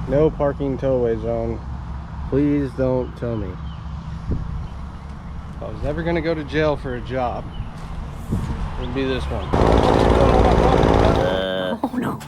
No parking towaway zone. Please don't tell me. If I was ever gonna go to jail for a job, it would be this one. Oh no.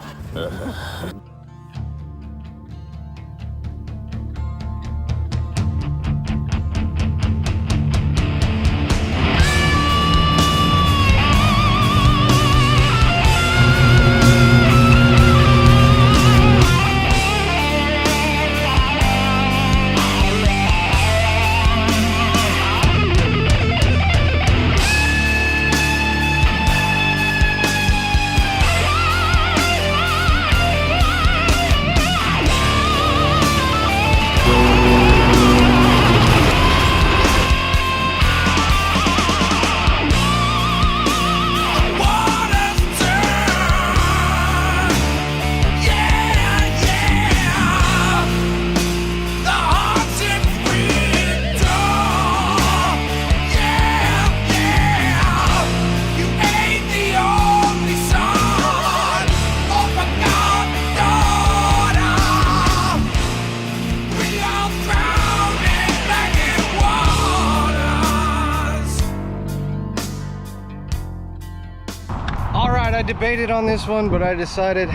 I debated on this one, but I decided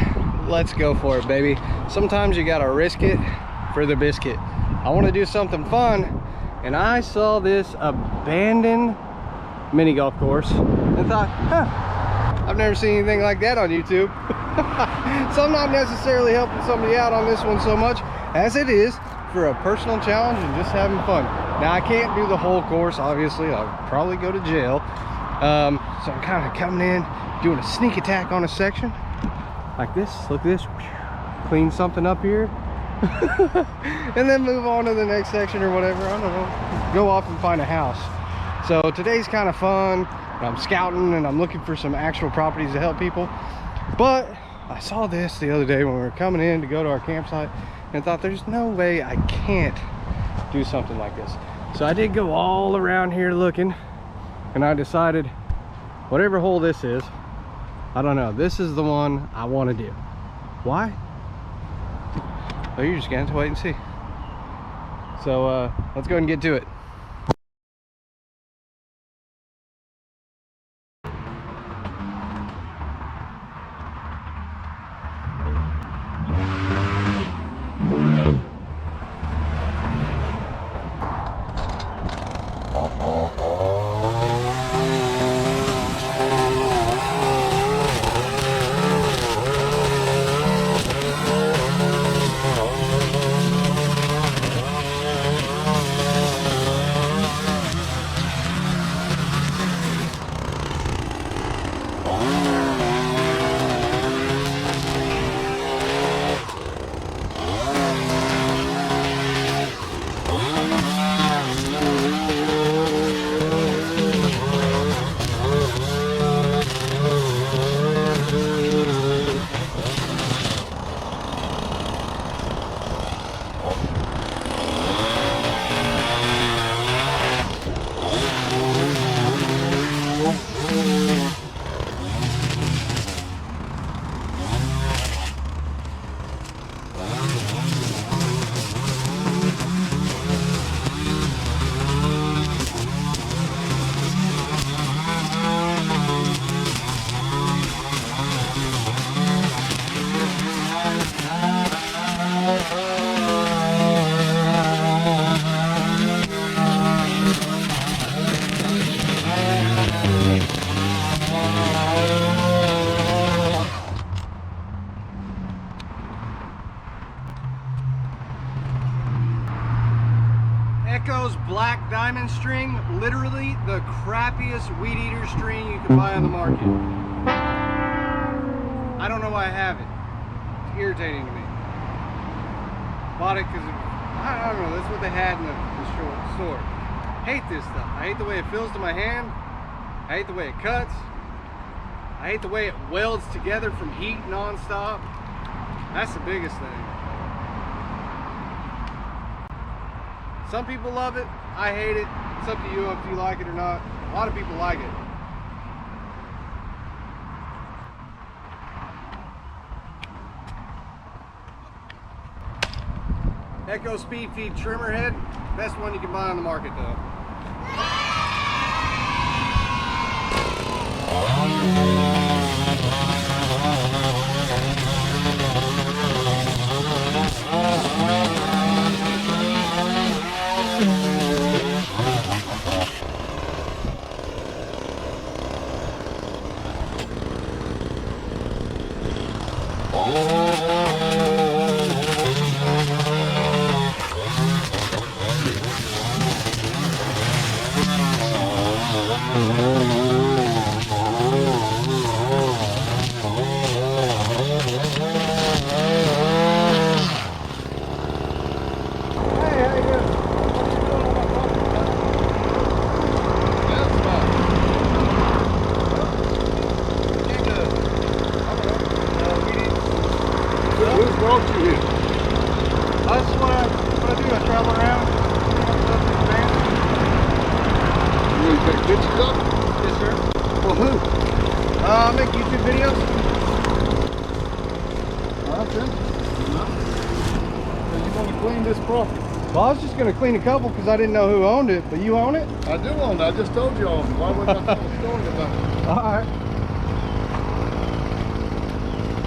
let's go for it, baby. Sometimes you gotta risk it for the biscuit. I want to do something fun, and I saw this abandoned mini golf course and thought, I've never seen anything like that on YouTube. So I'm not necessarily helping somebody out on this one so much as it is for a personal challenge and just having fun. Now I can't do the whole course, obviously. I'll probably go to jail. So I'm kind of coming in, doing a sneak attack on a section like this. Look at this. Clean something up here. And then move on to the next section or whatever. I don't know. Go off and find a house. So today's kind of fun. I'm scouting and I'm looking for some actual properties to help people. But I saw this the other day when we were coming in to go to our campsite and thought there's no way I can't do something like this. So I did go all around here looking, and I decided whatever hole this is, I don't know, this is the one I want to do. Why? Well, you're just gonna have to wait and see. So let's go ahead and get to it. Black diamond string, literally the crappiest weed eater string you can buy on the market. I don't know why I have it. It's irritating to me. Bought it because I don't know, that's what they had in the store. Hate this stuff. I hate the way it feels to my hand. I hate the way it cuts. I hate the way it welds together from heat non-stop. That's the biggest thing. Some people love it. I hate it. It's up to you if you like it or not. A lot of people like it. Echo Speed Feed trimmer head. Best one you can buy on the market though. I make YouTube videos. Okay. So you want to clean this property? Well, I was just going to clean a couple because I didn't know who owned it, but you own it? I do own it. I just told you I own it. Why would I tell a story about it? All right.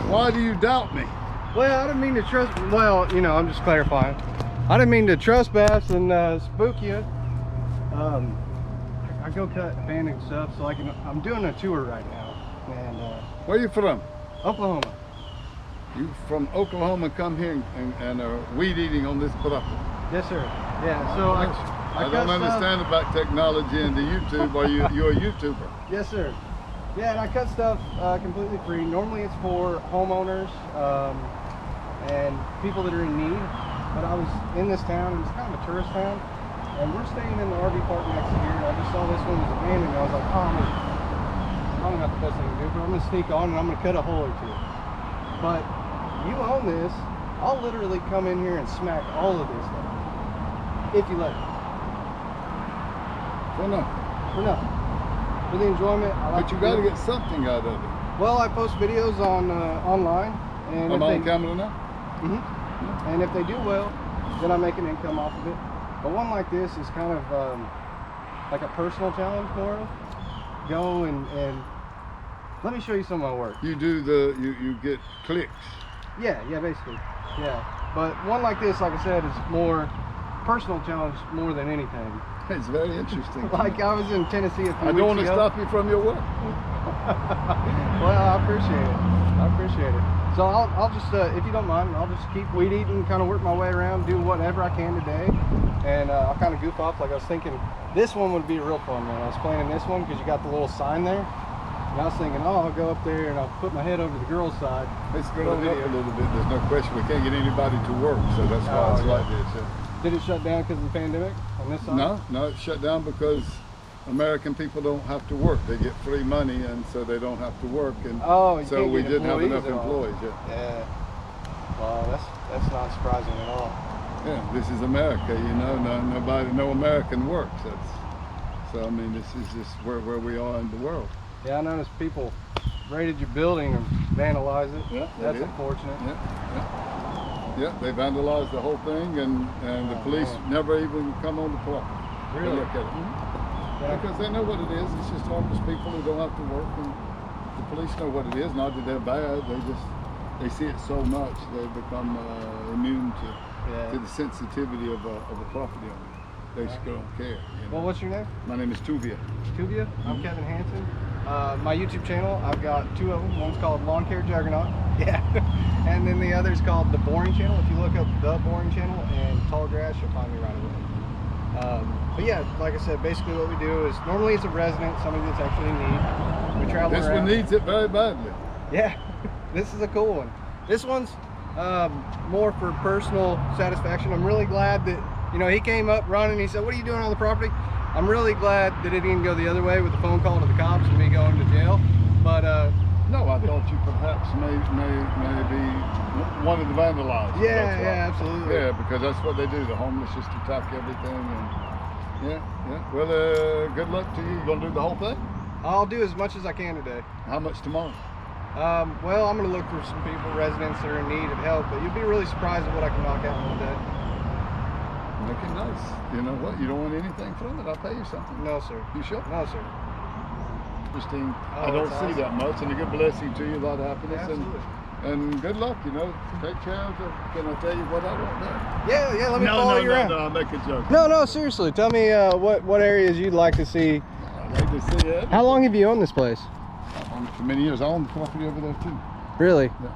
Why do you doubt me? Well, I didn't mean to trust. Well, you know, I'm just clarifying. I didn't mean to trespass and spook you. I go cut abandoned stuff, so I'm doing a tour right now. And where are you from? Oklahoma. You from Oklahoma come here and are weed eating on this property? Yes, sir. Yeah. So I don't understand about technology and the YouTube. Are you're a YouTuber? Yes, sir. Yeah, and I cut stuff completely free. Normally it's for homeowners and people that are in need. But I was in this town, and it's kind of a tourist town, and we're staying in the RV park next to here, and I just saw this one was abandoned, and I was like, oh, I don't know what the best thing to do, but I'm going to sneak on and I'm going to cut a hole or two. But you own this, I'll literally come in here and smack all of this stuff, if you let me. For nothing. For nothing. For the enjoyment. But you got to get something out of it. Well, I post videos on online. And I'm on camera now? Mm-hmm. And if they do well, then I make an income off of it. But one like this is kind of like a personal challenge more of. Go and let me show you some of my work. You do you get clicks. Yeah, basically. Yeah. But one like this, like I said, is more personal challenge more than anything. It's very interesting. Like I was in Tennessee a few weeks ago. I don't want to stop you from your work. Well, I appreciate it. I appreciate it. So I'll just, if you don't mind, I'll just keep weed eating, kind of work my way around, do whatever I can today. And I'll kind of goof off. Like I was thinking, this one would be a real fun one. I was planning this one because you got the little sign there. And I was thinking, oh, I'll go up there and I'll put my head over the girl's side. It's growing up a little bit. There's no question. We can't get anybody to work, so that's why it's like this. Yeah. Did it shut down because of the pandemic on this side? No, it shut down because American people don't have to work. They get free money, and so they don't have to work. And so we didn't have enough employees. Yeah. Well, that's not surprising at all. Yeah, this is America, you know. No American works. So I mean, this is just where we are in the world. Yeah, I noticed people raided your building and vandalized it. Yeah, that's unfortunate. Yeah, they vandalized the whole thing, and the police never even come on the property. Really? To look at it. Yeah. Because they know what it is. It's just homeless people who don't have to work, and the police know what it is. Not that they're bad. They see it so much they become immune to the sensitivity of a property owner. They just don't care. You know? Well, what's your name? My name is Tuvia. Tuvia? I'm Kevin Hansen. My YouTube channel, I've got two of them. One's called Lawn Care Juggernaut. Yeah. And then the other's called The Boring Channel. If you look up The Boring Channel and Tall Grass, you'll find me right away. But yeah, like I said, basically what we do is, normally it's a resident, somebody that's actually in need. We travel around. This one needs it very badly. Yeah, this is a cool one. This one's more for personal satisfaction. I'm really glad that, you know, he came up running, he said, what are you doing on the property? I'm really glad that it didn't go the other way with the phone call to the cops and me going to jail. But no, I thought you perhaps may be one of the vandalized. Yeah, absolutely. Yeah, because that's what they do. The homeless just attack everything. And yeah. Well, good luck to you. You gonna do the whole thing? I'll do as much as I can today. How much tomorrow? Well, I'm gonna look for some people, residents that are in need of help. But you'll be really surprised at what I can knock out in one day. Make it nice. You know what? You don't want anything from it? I'll pay you something. No, sir. You sure? No, sir. Interesting. Oh, I don't that's see awesome. that much, and a good blessing to you. A lot of happiness Absolutely. and good luck. You know, take care of the. Can I tell you what I want there? Yeah, let me follow you around. No, I'll make a joke. No, seriously. Tell me what areas you'd like to see. I'd like to see it. How long have you owned this place? I've owned it for many years. I own the property over there too. Really? Yeah.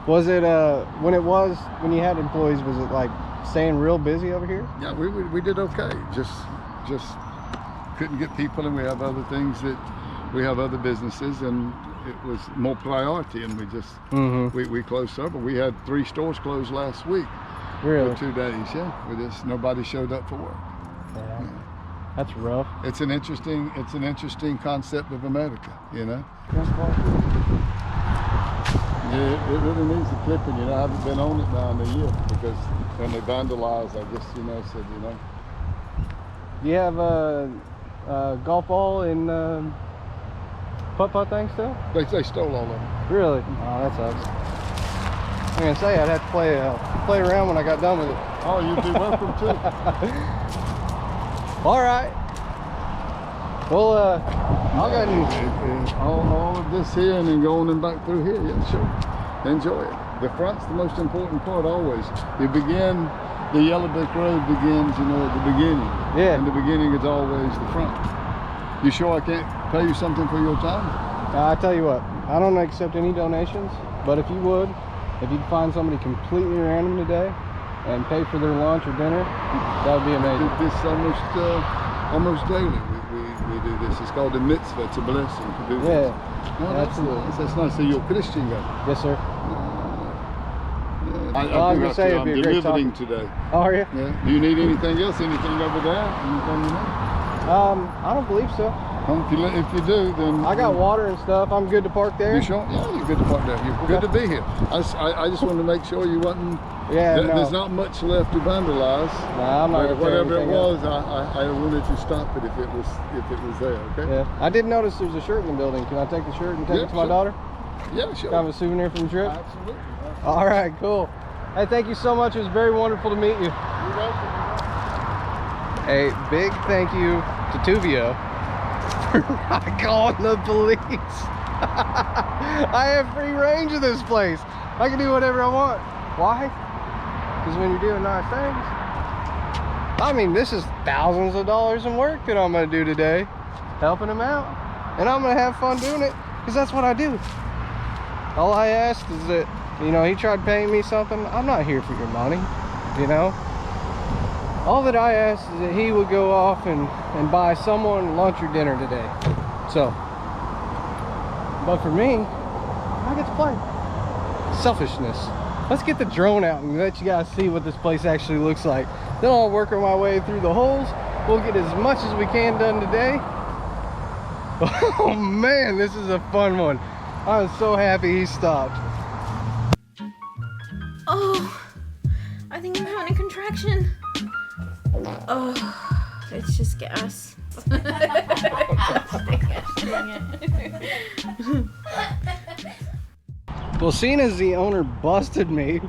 Was it when you had employees, was it like staying real busy over here? Yeah, we did okay. Just couldn't get people, and we have other things that we have other businesses, and it was more priority, and we just we closed several. We had 3 stores closed last week. Really? For 2 days. Yeah, we just nobody showed up for work. Yeah. That's rough. It's an interesting concept of America, you know. Yeah, it really needs a clipping. You know, I haven't been on it now in a year because when they vandalized, I just said You have a golf ball and putt-putt thing still? They stole all of them. Really? Oh, that sucks. I'm gonna say I'd have to play around when I got done with it. Oh, you'd be welcome too. All right. Well, I'll go ahead and all of this here and then going and back through here. Yeah, sure. Enjoy it. The front's the most important part always. The yellow brick road begins, at the beginning. Yeah. And the beginning is always the front. You sure I can't pay you something for your time? I tell you what, I don't accept any donations, but if you'd find somebody completely random today and pay for their lunch or dinner, that would be amazing. This almost daily. We do this. It's called a mitzvah. It's a blessing to do this. Yeah. No, that's nice. That's nice. So you're a Christian guy? Yes, sir. I was gonna say it'd be a great delivering topic. today. Oh, are you? Yeah. Do you need anything else? Anything over there? Anything you need? I don't believe so. If you do, then I got water and stuff. I'm good to park there. You sure? Yeah, you're good to park there. You're good to be here. I just wanted to make sure you wasn't. Yeah, no. There's not much left to vandalize. Nah, I'm not gonna tear whatever it anything was, up. I wanted to stop it if it was there. Okay. Yeah. I did notice there's a shirt in the building. Can I take the shirt and take it to my sure. daughter? Yeah, sure. Kind of a souvenir from the trip. Absolutely. All right, cool. Hey, thank you so much. It was very wonderful to meet you. You're welcome. A big thank you to Tuvio for not calling the police. I have free range of this place. I can do whatever I want. Why? Because when you're doing nice things, I mean, this is thousands of dollars in work that I'm going to do today, helping him out. And I'm going to have fun doing it because that's what I do. All I asked is that, he tried paying me something. I'm not here for your money, All that I asked is that he would go off and buy someone lunch or dinner today. So, but for me, I get to play. Selfishness. Let's get the drone out and let you guys see what this place actually looks like. Then I'll work my way through the holes. We'll get as much as we can done today. Oh man, this is a fun one. I'm so happy he stopped. Oh, I think I'm having a contraction. Oh, it's just gas. Well, seeing as the owner busted me,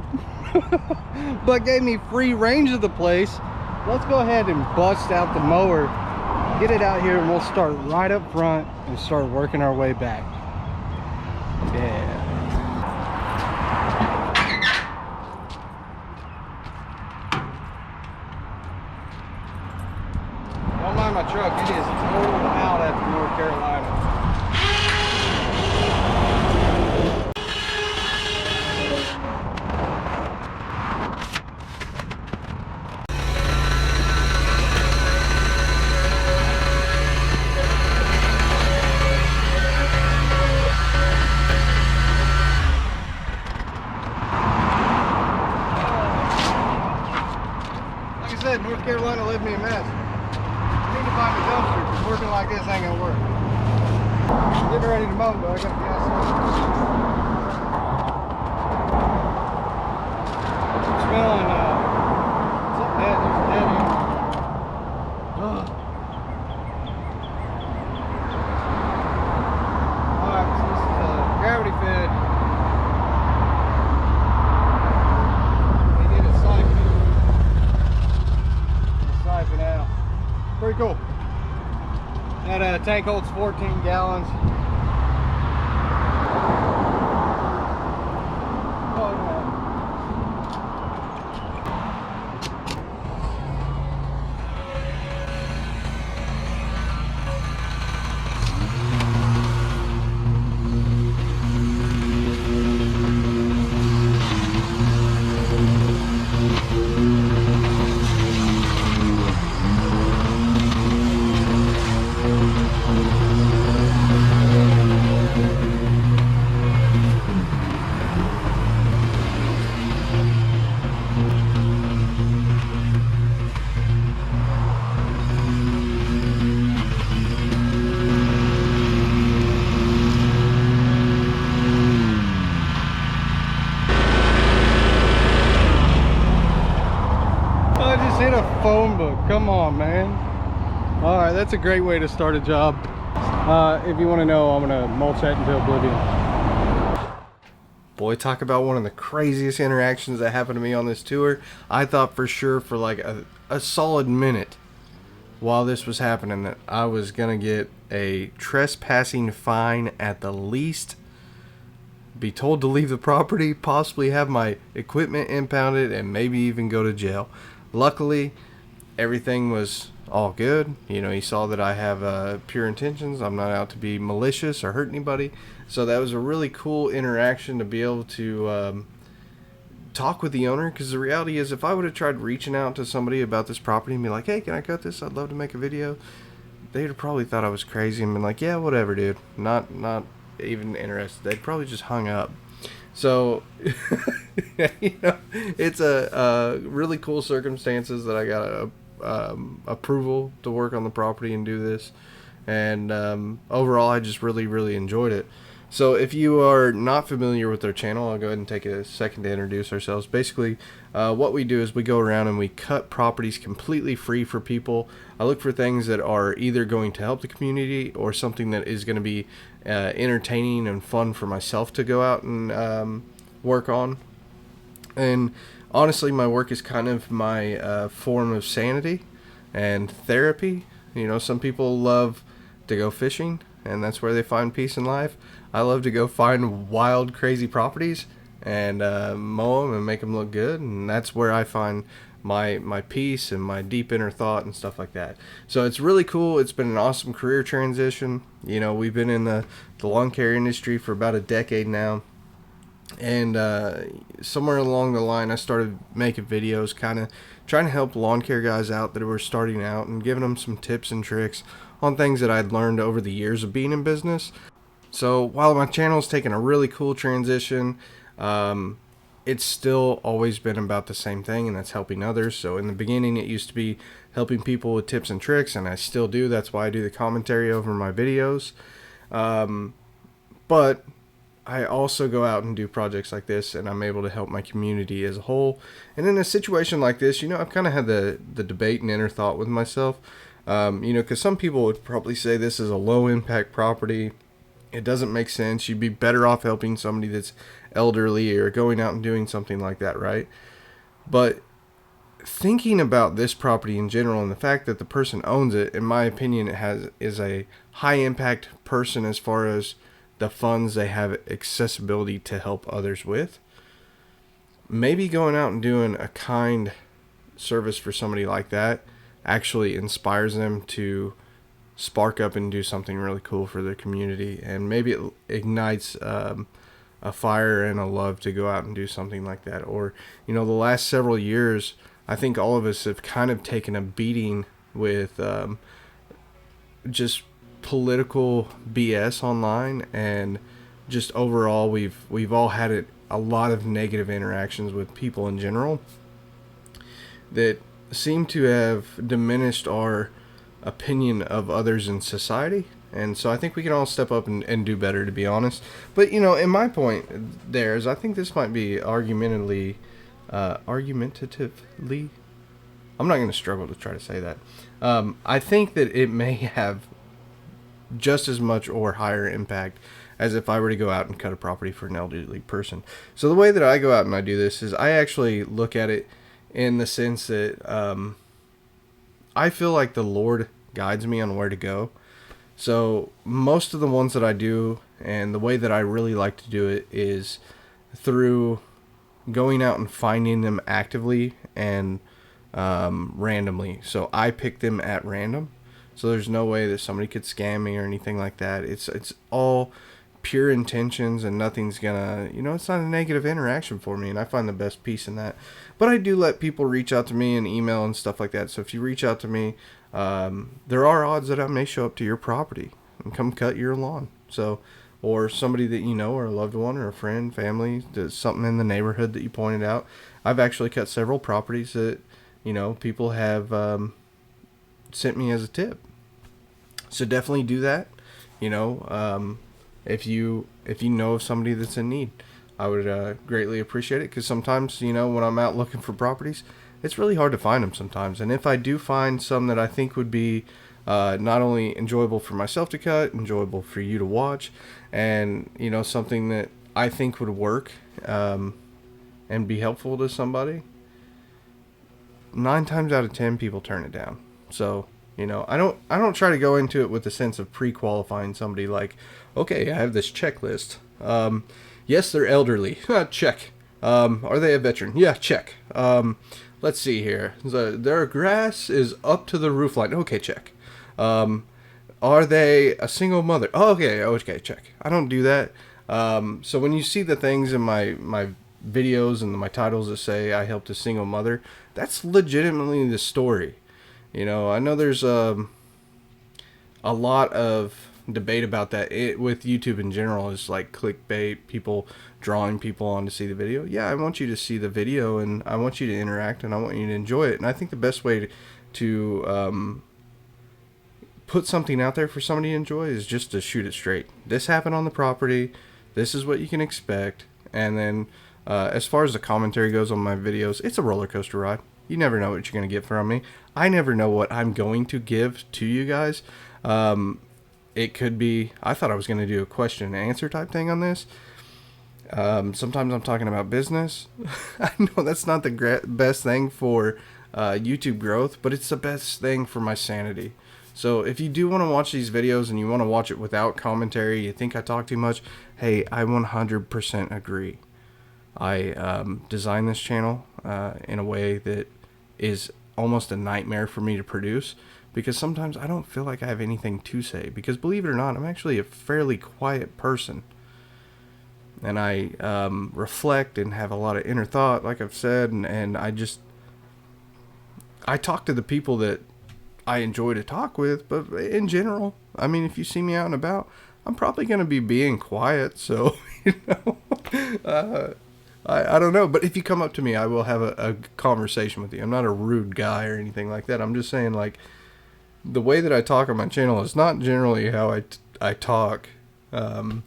but gave me free range of the place, let's go ahead and bust out the mower, get it out here, and we'll start right up front and start working our way back. Yeah. Don't mind my truck, it is total out after North Carolina. North Carolina left me a mess. I need to find a dumpster because working like this ain't gonna work. I'm getting ready to mow, but I gotta be outside. I'm smelling something dead. There's a dead end. Alright, so this is a gravity fed. They did it cycling. pretty cool. That tank holds 14 gallons. Oh, man. I just hit a phone book. Come on, man. All right, that's a great way to start a job. If you want to know, I'm gonna mulch that into oblivion. Boy, talk about one of the craziest interactions that happened to me on this tour. I thought for sure for like a solid minute while this was happening that I was gonna get a trespassing fine at the least, be told to leave the property, possibly have my equipment impounded, and maybe even go to jail. Luckily, everything was all good. You know, he saw that I have pure intentions. I'm not out to be malicious or hurt anybody. So that was a really cool interaction to be able to talk with the owner, because the reality is if I would have tried reaching out to somebody about this property and be like, hey, can I cut this? I'd love to make a video. They'd have probably thought I was crazy and been like, yeah, whatever, dude. Not even interested. They'd probably just hung up. So, you know, it's a really cool circumstances that I got approval to work on the property and do this. And overall, I just really enjoyed it. So if you are not familiar with our channel, I'll go ahead and take a second to introduce ourselves. Basically, what we do is we go around and we cut properties completely free for people. I look for things that are either going to help the community or something that is going to be entertaining and fun for myself to go out and work on. And honestly, my work is kind of my form of sanity and therapy. You know, some people love to go fishing, and that's where they find peace in life. I love to go find wild, crazy properties and mow them and make them look good, and that's where I find my peace and my deep inner thought and stuff like that. So it's really cool. It's been an awesome career transition. You know, we've been in the lawn care industry for about a decade now, and somewhere along the line I started making videos kind of trying to help lawn care guys out that were starting out and giving them some tips and tricks on things that I'd learned over the years of being in business. So while my channel's taken a really cool transition, it's still always been about the same thing, and that's helping others. So in the beginning, it used to be helping people with tips and tricks, and I still do. That's why I do the commentary over my videos. But I also go out and do projects like this, and I'm able to help my community as a whole. And in a situation like this, you know, I've kind of had the debate and inner thought with myself. You know, because some people would probably say this is a low impact property. It doesn't make sense. You'd be better off helping somebody that's elderly or going out and doing something like that, right? But thinking about this property in general and the fact that the person owns it, in my opinion, is a high impact person as far as the funds they have accessibility to help others with. Maybe going out and doing a kind service for somebody like that actually inspires them to spark up and do something really cool for their community, and maybe it ignites a fire and a love to go out and do something like that. Or, you know, the last several years, I think all of us have kind of taken a beating with just political BS online, and just overall we've all had a lot of negative interactions with people in general that seem to have diminished our opinion of others in society. And so I think we can all step up and do better, to be honest. But, you know, in my point there is, I think this might be argumentatively, I'm not going to struggle to try to say that. I think that it may have just as much or higher impact as if I were to go out and cut a property for an elderly person. So the way that I go out and I do this is I actually look at it in the sense that I feel like the Lord guides me on where to go. So most of the ones that I do, and the way that I really like to do it, is through going out and finding them actively and randomly. So I pick them at random. So there's no way that somebody could scam me or anything like that. It's all pure intentions, and nothing's gonna, it's not a negative interaction for me, and I find the best peace in that. But I do let people reach out to me and email and stuff like that. So if you reach out to me, there are odds that I may show up to your property and come cut your lawn. So, or somebody that you know, or a loved one, or a friend, family, does something in the neighborhood that you pointed out. I've actually cut several properties that, people have sent me as a tip. So definitely do that. If you know of somebody that's in need, I would greatly appreciate it, because sometimes, when I'm out looking for properties, it's really hard to find them sometimes. And if I do find some that I think would be not only enjoyable for myself to cut, enjoyable for you to watch, and something that I think would work and be helpful to somebody, 9 times out of 10 people turn it down. So I don't try to go into it with the sense of pre-qualifying somebody, like, okay, I have this checklist. Yes, they're elderly. Check. Are they a veteran? Yeah, check. Let's see here. Their grass is up to the roof line. Okay, check. Are they a single mother? Oh, okay, check. I don't do that. So when you see the things in my videos and my titles that say I helped a single mother, that's legitimately the story. I know there's a lot of debate about that with YouTube in general. Is like clickbait, people drawing people on to see the video. Yeah, I want you to see the video, and I want you to interact, and I want you to enjoy it. And I think the best way to put something out there for somebody to enjoy is just to shoot it straight. This happened on the property. This is what you can expect. And then as far as the commentary goes on my videos, it's a roller coaster ride. You never know what you're going to get from me. I never know what I'm going to give to you guys. It could be, I thought I was going to do a question and answer type thing on this. Sometimes I'm talking about business. I know that's not the best thing for YouTube growth, but it's the best thing for my sanity. So if you do want to watch these videos and you want to watch it without commentary, you think I talk too much, hey, I 100% agree. I designed this channel in a way that is almost a nightmare for me to produce, because sometimes I don't feel like I have anything to say, because believe it or not, I'm actually a fairly quiet person, and I reflect and have a lot of inner thought, like I've said, and I talk to the people that I enjoy to talk with. But in general, I mean, if you see me out and about, I'm probably going to be being quiet, so I don't know, but if you come up to me, I will have a conversation with you. I'm not a rude guy or anything like that. I'm just saying, like, the way that I talk on my channel is not generally how I talk. I'm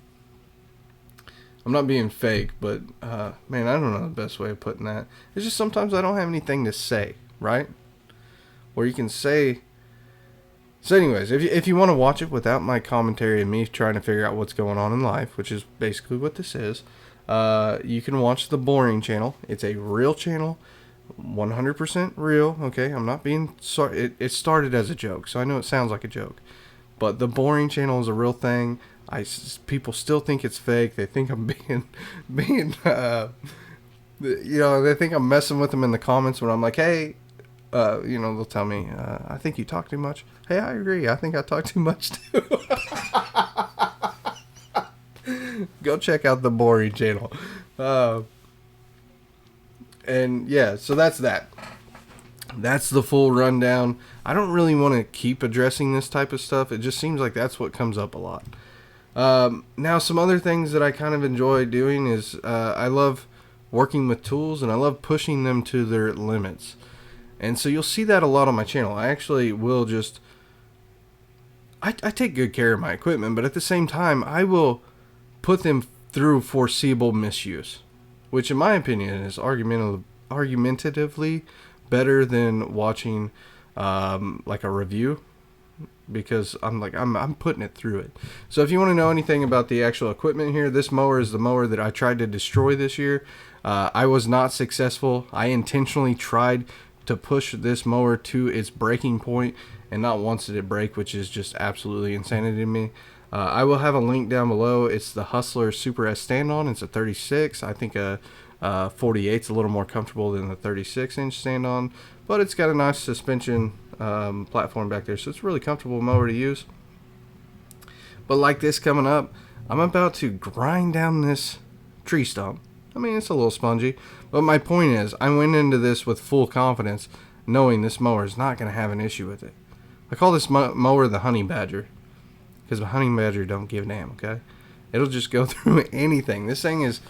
not being fake, but man, I don't know the best way of putting that. It's just sometimes I don't have anything to say, right? Or you can say. So anyways, if you want to watch it without my commentary and me trying to figure out what's going on in life, which is basically what this is, you can watch the Boring channel. It's a real channel, 100% real. Okay, I'm not being sorry. It started as a joke, so I know it sounds like a joke, but the Boring channel is a real thing. People still think it's fake. They think I'm being they think I'm messing with them in the comments when I'm like, hey, they'll tell me, I think you talk too much. Hey, I agree. I think I talk too much too. Go check out the Boring channel. And yeah, so that's that. That's the full rundown. I don't really want to keep addressing this type of stuff. It just seems like that's what comes up a lot. Now, some other things that I kind of enjoy doing is I love working with tools, and I love pushing them to their limits. And so you'll see that a lot on my channel. I actually will just... I take good care of my equipment, but at the same time, I will put them through foreseeable misuse, which in my opinion is argumentatively better than watching like a review, because I'm putting it through it. So if you want to know anything about the actual equipment here, this mower is the mower that I tried to destroy this year. I was not successful. I intentionally tried to push this mower to its breaking point, and not once did it break, which is just absolutely insanity to me. I will have a link down below. It's the Hustler Super S stand-on. It's a 36. I think a 48 is a little more comfortable than the 36-inch stand-on, but it's got a nice suspension platform back there, so it's a really comfortable mower to use. But like this coming up, I'm about to grind down this tree stump. I mean, it's a little spongy, but my point is, I went into this with full confidence, knowing this mower is not going to have an issue with it. I call this mower the Honey Badger, because the Honey Badger don't give a damn, okay? It'll just go through anything. This thing is,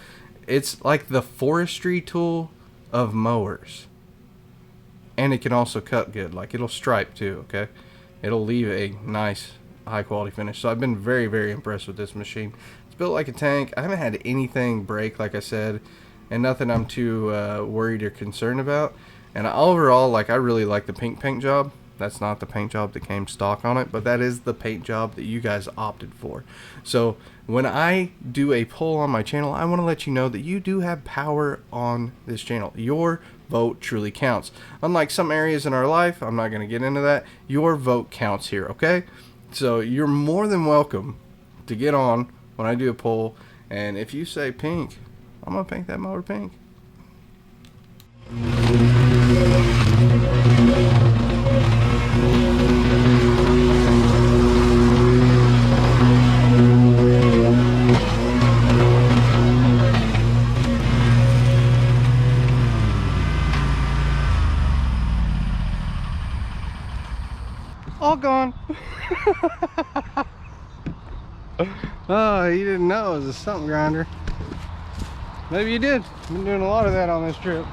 it's like the forestry tool of mowers. And it can also cut good. Like, it'll stripe too, okay? It'll leave a nice, high quality finish. So I've been very, very impressed with this machine. It's built like a tank. I haven't had anything break, like I said, and nothing I'm too worried or concerned about. And overall, like, I really like the pink paint job. That's not the paint job that came stock on it, but that is the paint job that you guys opted for. So when I do a poll on my channel, I want to let you know that you do have power on this channel. Your vote truly counts. Unlike some areas in our life, I'm not going to get into that, your vote counts here, okay? So you're more than welcome to get on when I do a poll, and if you say pink, I'm going to paint that mower pink. All gone. Oh, you didn't know it was a stump grinder. Maybe you did. Been doing a lot of that on this trip.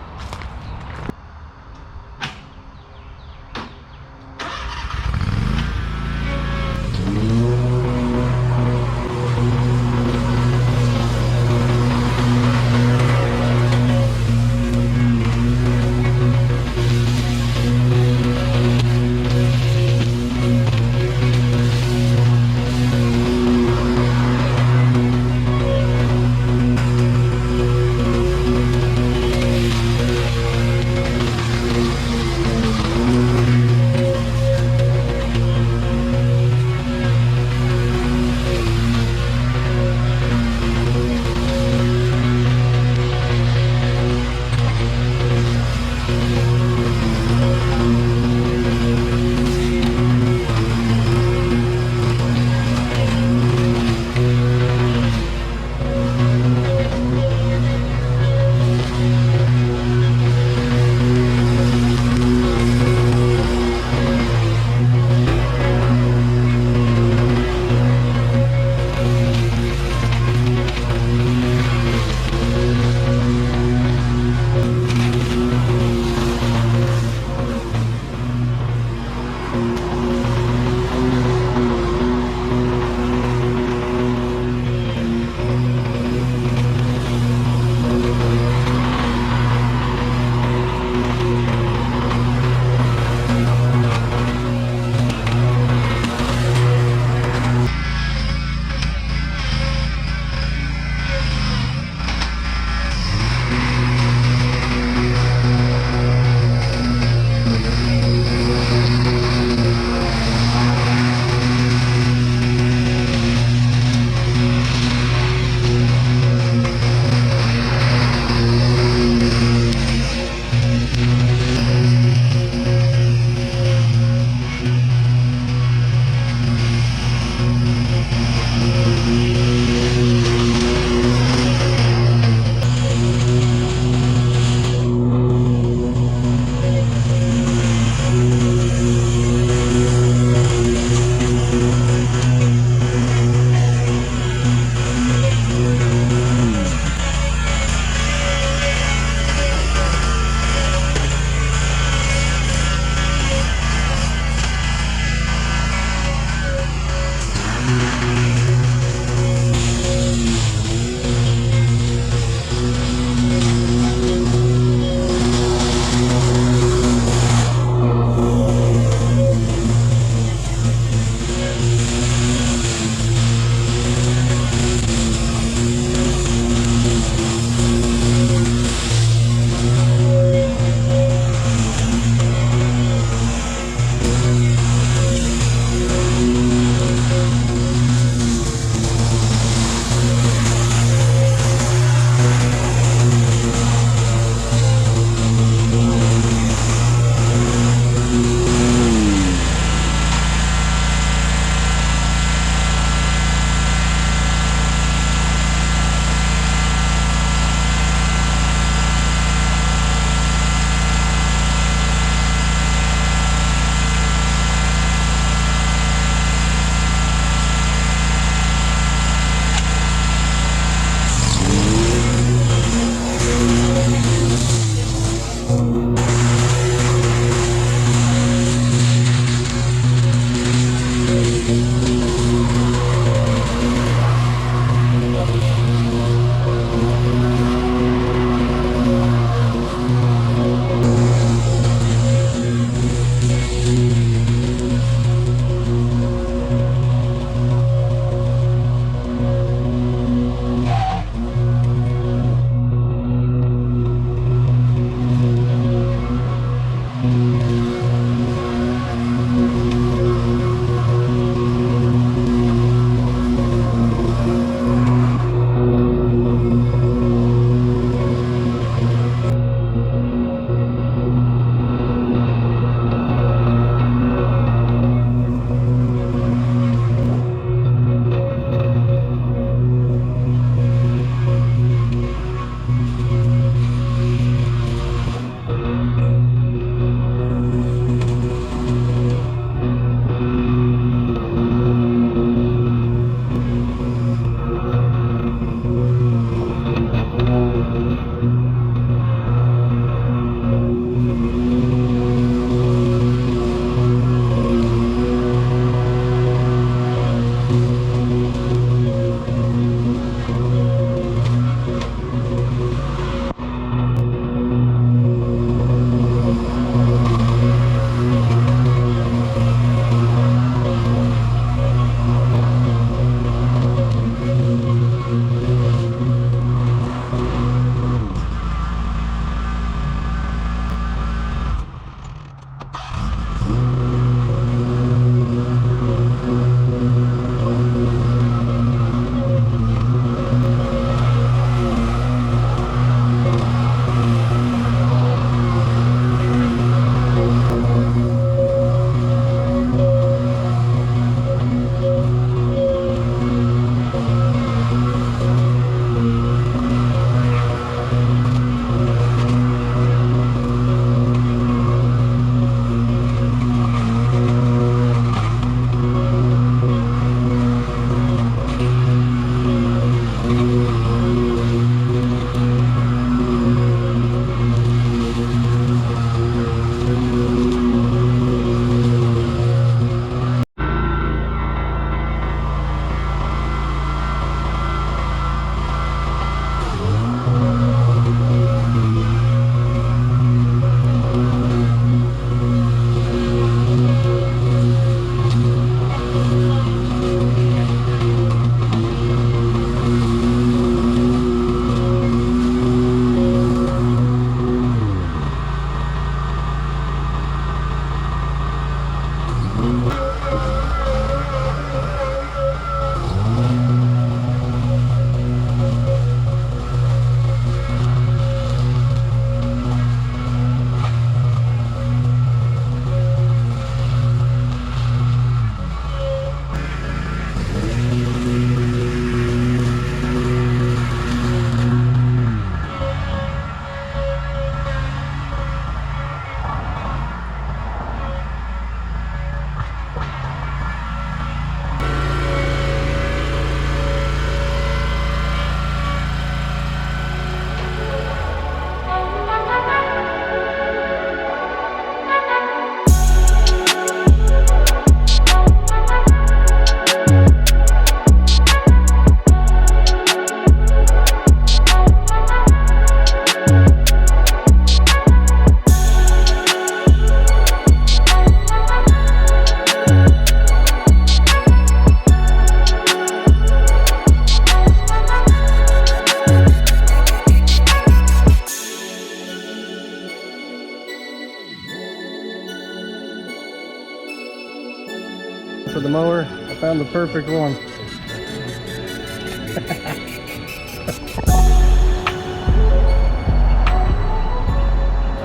for the mower. I found the perfect one.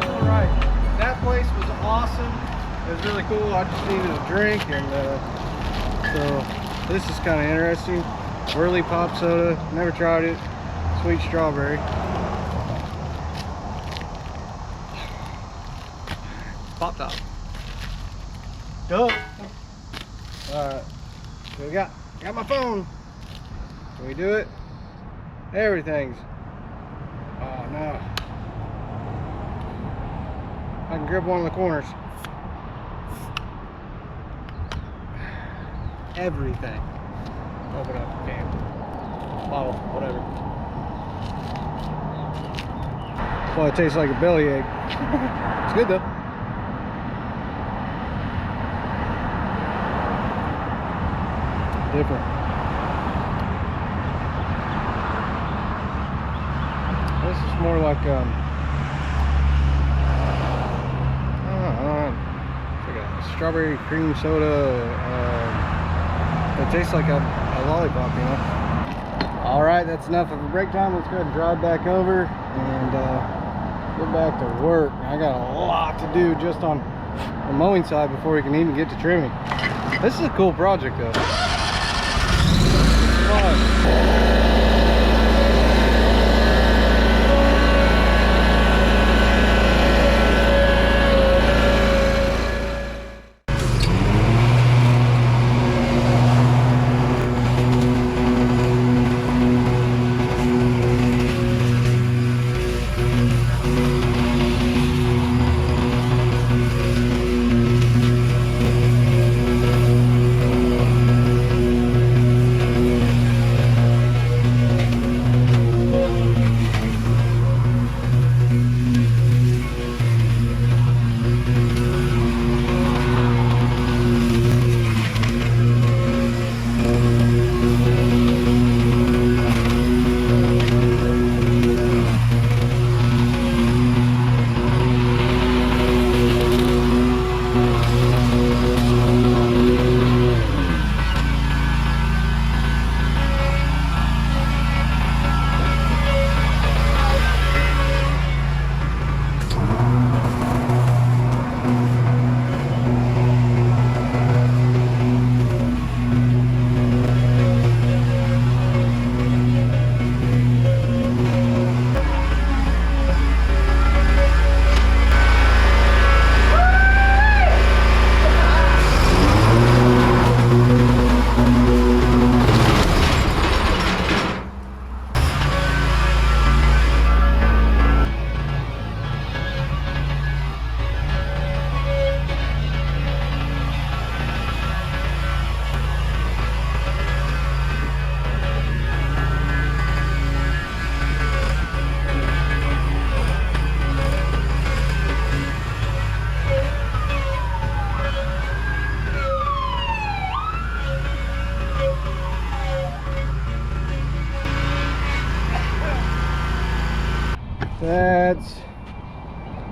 Alright, that place was awesome. It was really cool. I just needed a drink, and so this is kind of interesting. Whirly pop soda, never tried it. Sweet strawberry. Pop top. Duh. Alright, so we got my phone. Can we do it? Everything's. Oh no. I can grab one of the corners. Everything. Open up the can. Bottle, whatever. Well, it tastes like a bellyache. It's good though. Different. This is more like it's like a strawberry cream soda. It tastes like a lollipop, you know. All right, that's enough of a break time. Let's go ahead and drive back over and get back to work. I got a lot to do just on the mowing side before we can even get to trimming. This is a cool project though. Fun.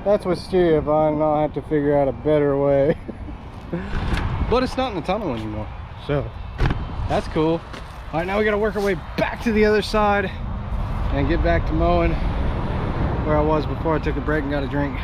That's what's terrifying. I'll have to figure out a better way. But it's not in the tunnel anymore, so that's cool. All right, now we got to work our way back to the other side and get back to mowing where I was before I took a break and got a drink.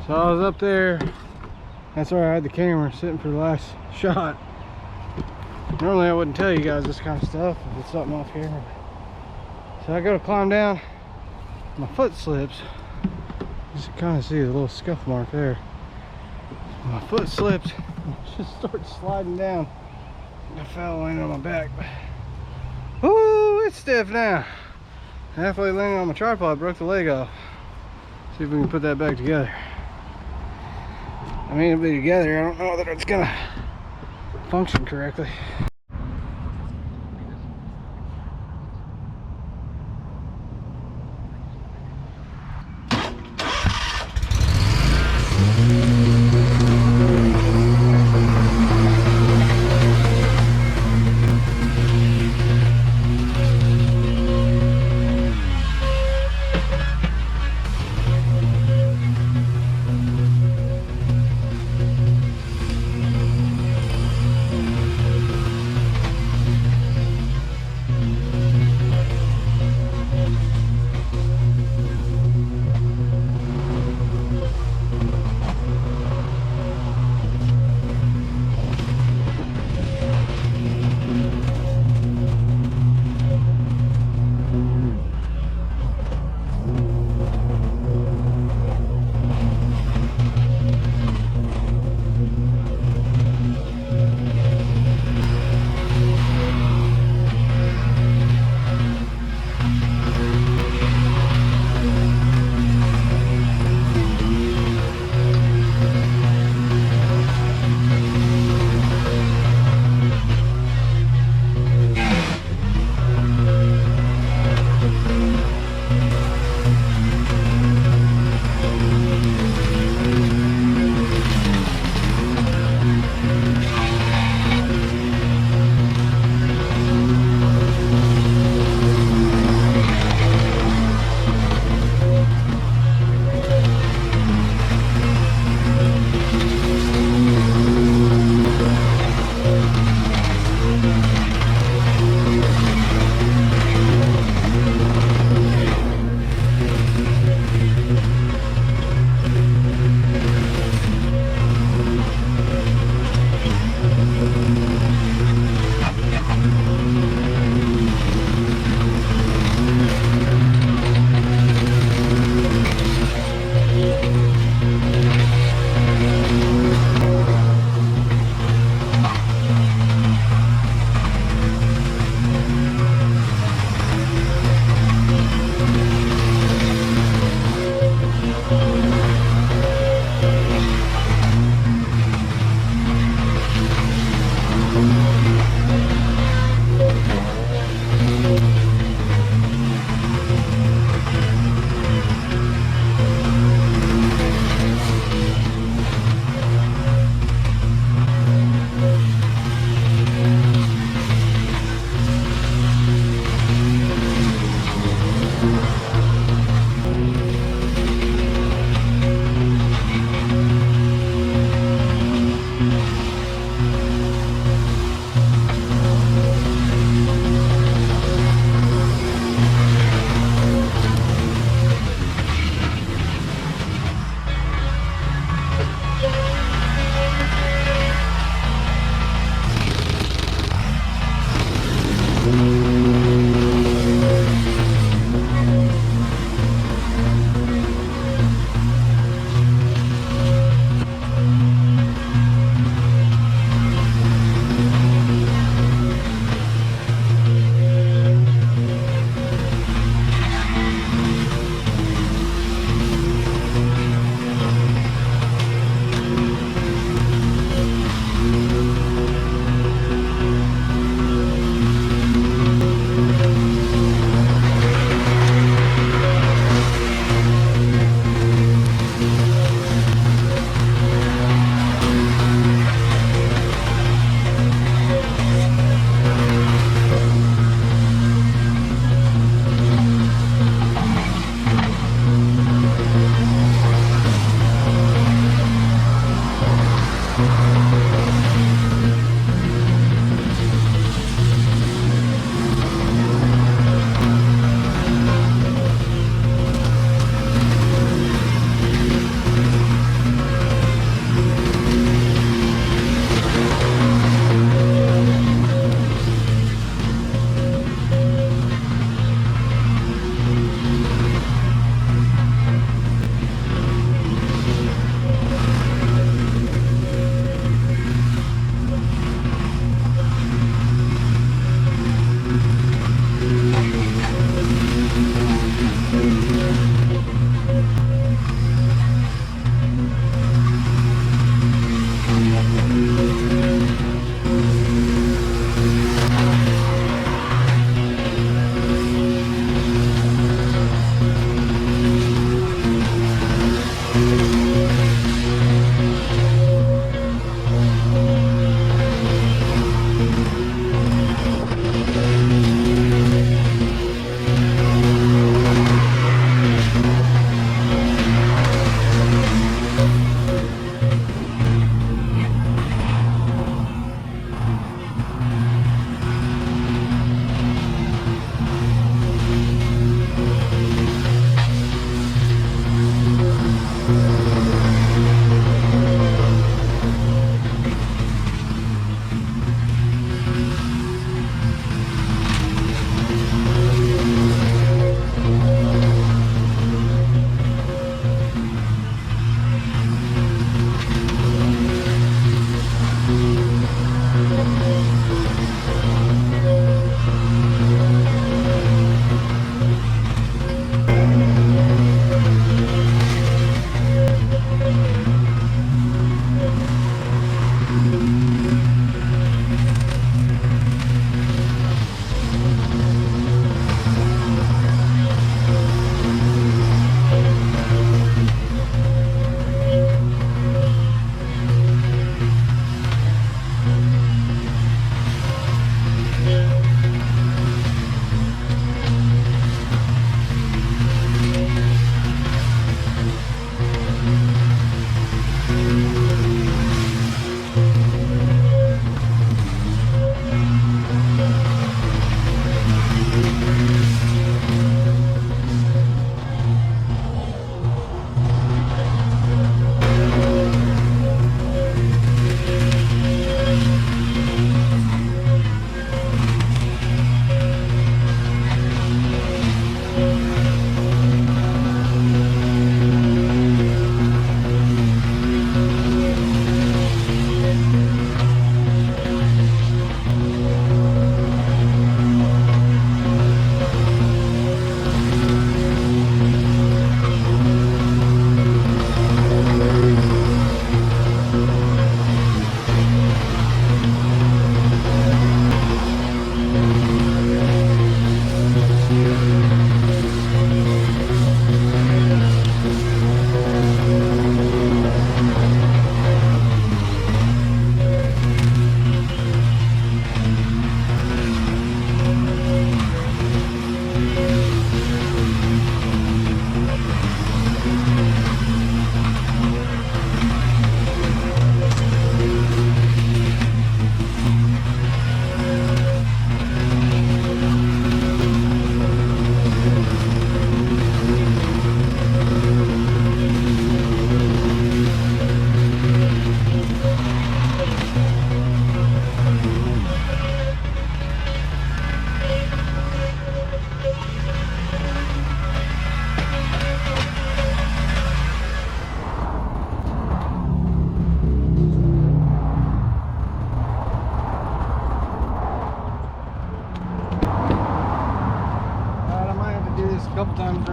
So I was up there. That's where I had the camera sitting for the last shot. Normally I wouldn't tell you guys this kind of stuff if it's something off camera. So I go to climb down, my foot slips. You can kind of see the little scuff mark there. My foot slipped, just started sliding down. I fell landing on my back. Ooh, it's stiff now. Halfway landing on my tripod, broke the leg off. See if we can put that back together. I mean, it'll be together. I don't know that it's gonna function correctly.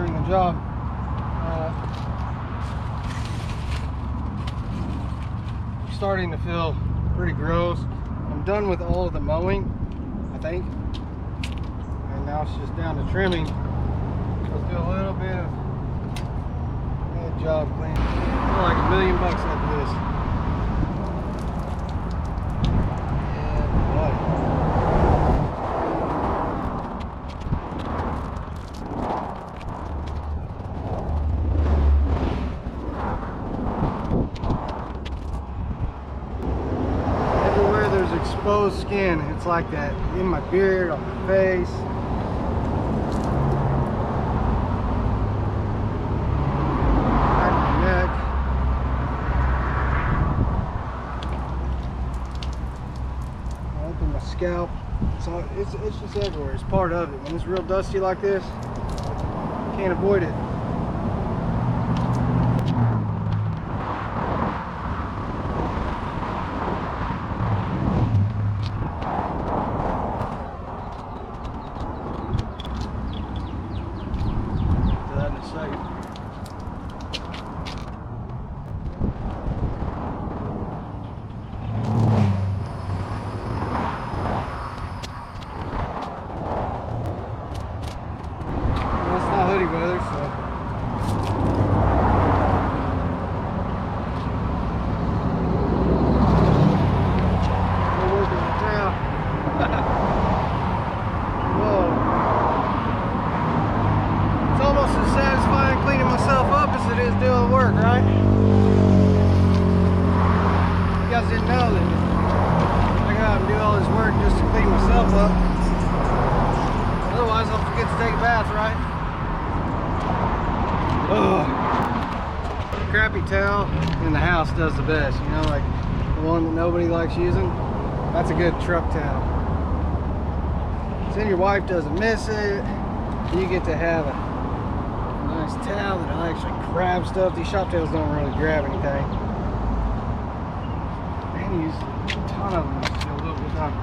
during the job. Starting to feel pretty gross. I'm done with all of the mowing, I think, and now it's just down to trimming. Let's do a little bit of head job cleaning. I feel like $1,000,000 after this. Yeah, boy. Exposed skin, it's like that in my beard, on my face. Back of my neck. Up in my scalp. So it's just everywhere. It's part of it. When it's real dusty like this, you can't avoid it. Hoodie weather, so we're working it now. Whoa. It's almost as satisfying cleaning myself up as it is doing work, right? You guys didn't know that I go out and do all this work just to clean myself up. Otherwise I'll forget to take a bath, right? Ugh. Crappy towel in the house does the best, you know, like the one that nobody likes using. That's a good truck towel. So then your wife doesn't miss it. You get to have a nice towel that'll actually grab stuff. These shop towels don't really grab anything. And you use a ton of them just a little bit of time.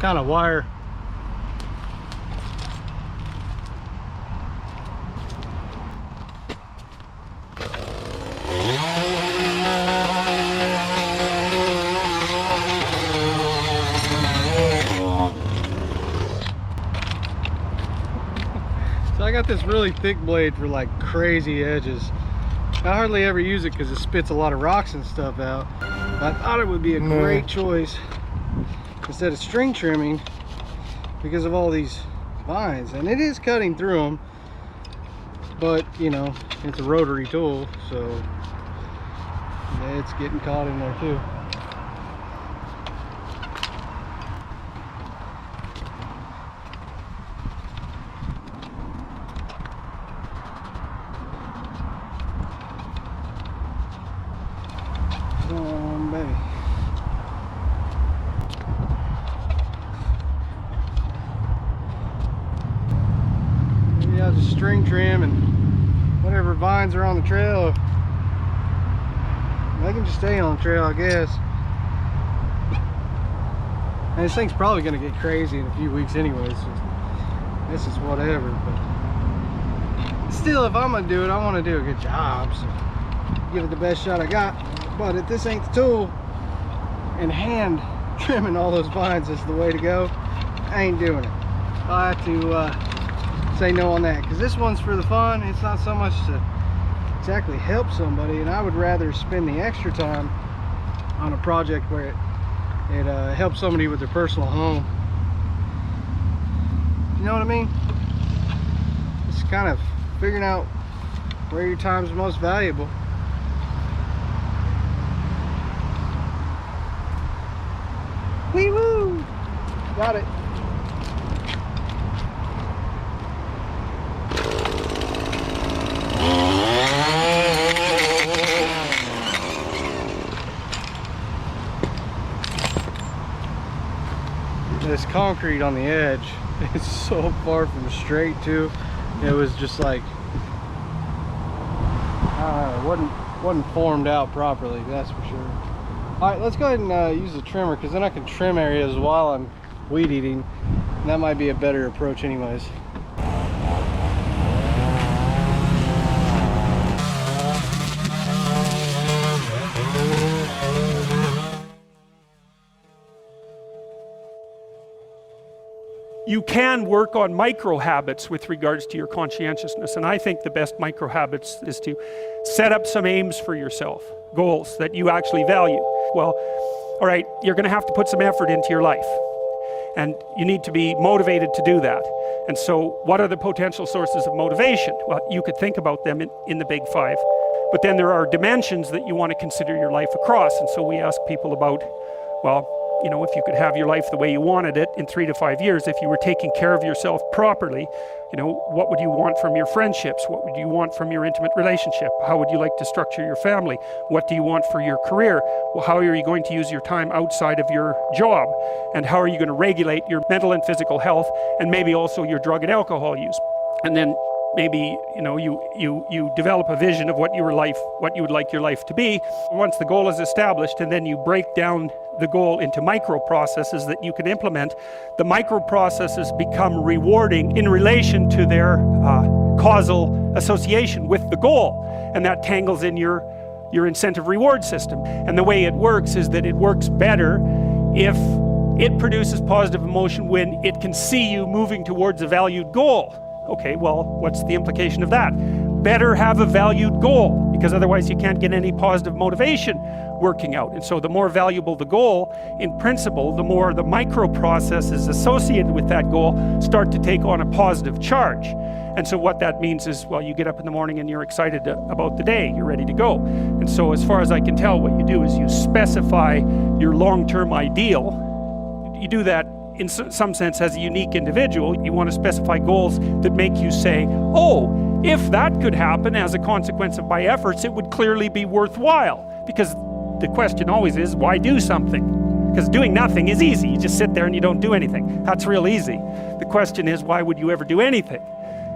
Kind of wire. So I got this really thick blade for like crazy edges. I hardly ever use it because it spits a lot of rocks and stuff out. But I thought it would be a great choice instead of string trimming because of all these vines, and it is cutting through them, but you know, it's a rotary tool, so it's getting caught in there too. Baby. Maybe I'll just string trim and whatever vines are on the trail, they can just stay on the trail, I guess. And this thing's probably going to get crazy in a few weeks anyway, so this is whatever. But still, if I'm going to do it, I want to do a good job, so give it the best shot I got. But if this ain't the tool, and hand trimming all those vines is the way to go, I ain't doing it. I have to say no on that, because this one's for the fun. It's not so much to exactly help somebody, and I would rather spend the extra time on a project where it helps somebody with their personal home. You know what I mean? It's kind of figuring out where your time's most valuable. Wee woo! Got it. This concrete on the edge, it's so far from straight too. It was just like, I don't know, it wasn't formed out properly, that's for sure. All right, let's go ahead and use the trimmer, because then I can trim areas while I'm weed eating, and that might be a better approach anyways. You can work on micro habits with regards to your conscientiousness, and I think the best micro habits is to set up some aims for yourself, goals that you actually value. Well, all right, you're going to have to put some effort into your life, and you need to be motivated to do that. And so what are the potential sources of motivation? Well, you could think about them in the big five, but then there are dimensions that you want to consider your life across. And so we ask people about, well, you know, if you could have your life the way you wanted it in 3 to 5 years, if you were taking care of yourself properly, you know, what would you want from your friendships? What would you want from your intimate relationship? How would you like to structure your family? What do you want for your career? Well, how are you going to use your time outside of your job? And how are you going to regulate your mental and physical health, and maybe also your drug and alcohol use? And then maybe, you know, you develop a vision of what you would like your life to be once the goal is established, and then you break down the goal into micro processes that you can implement. The micro processes become rewarding in relation to their causal association with the goal, and that tangles in your incentive reward system. And the way it works is that it works better if it produces positive emotion when it can see you moving towards a valued goal. Okay, well, what's the implication of that? Better have a valued goal, because otherwise you can't get any positive motivation working out. And so the more valuable the goal, in principle, the more the micro processes associated with that goal start to take on a positive charge. And so what that means is, well, you get up in the morning and you're excited about the day, you're ready to go. And so as far as I can tell, what you do is you specify your long-term ideal. You do that in some sense as a unique individual. You want to specify goals that make you say, oh, if that could happen as a consequence of my efforts, it would clearly be worthwhile. Because the question always is, why do something? Because doing nothing is easy. You just sit there and you don't do anything. That's real easy. The question is, why would you ever do anything?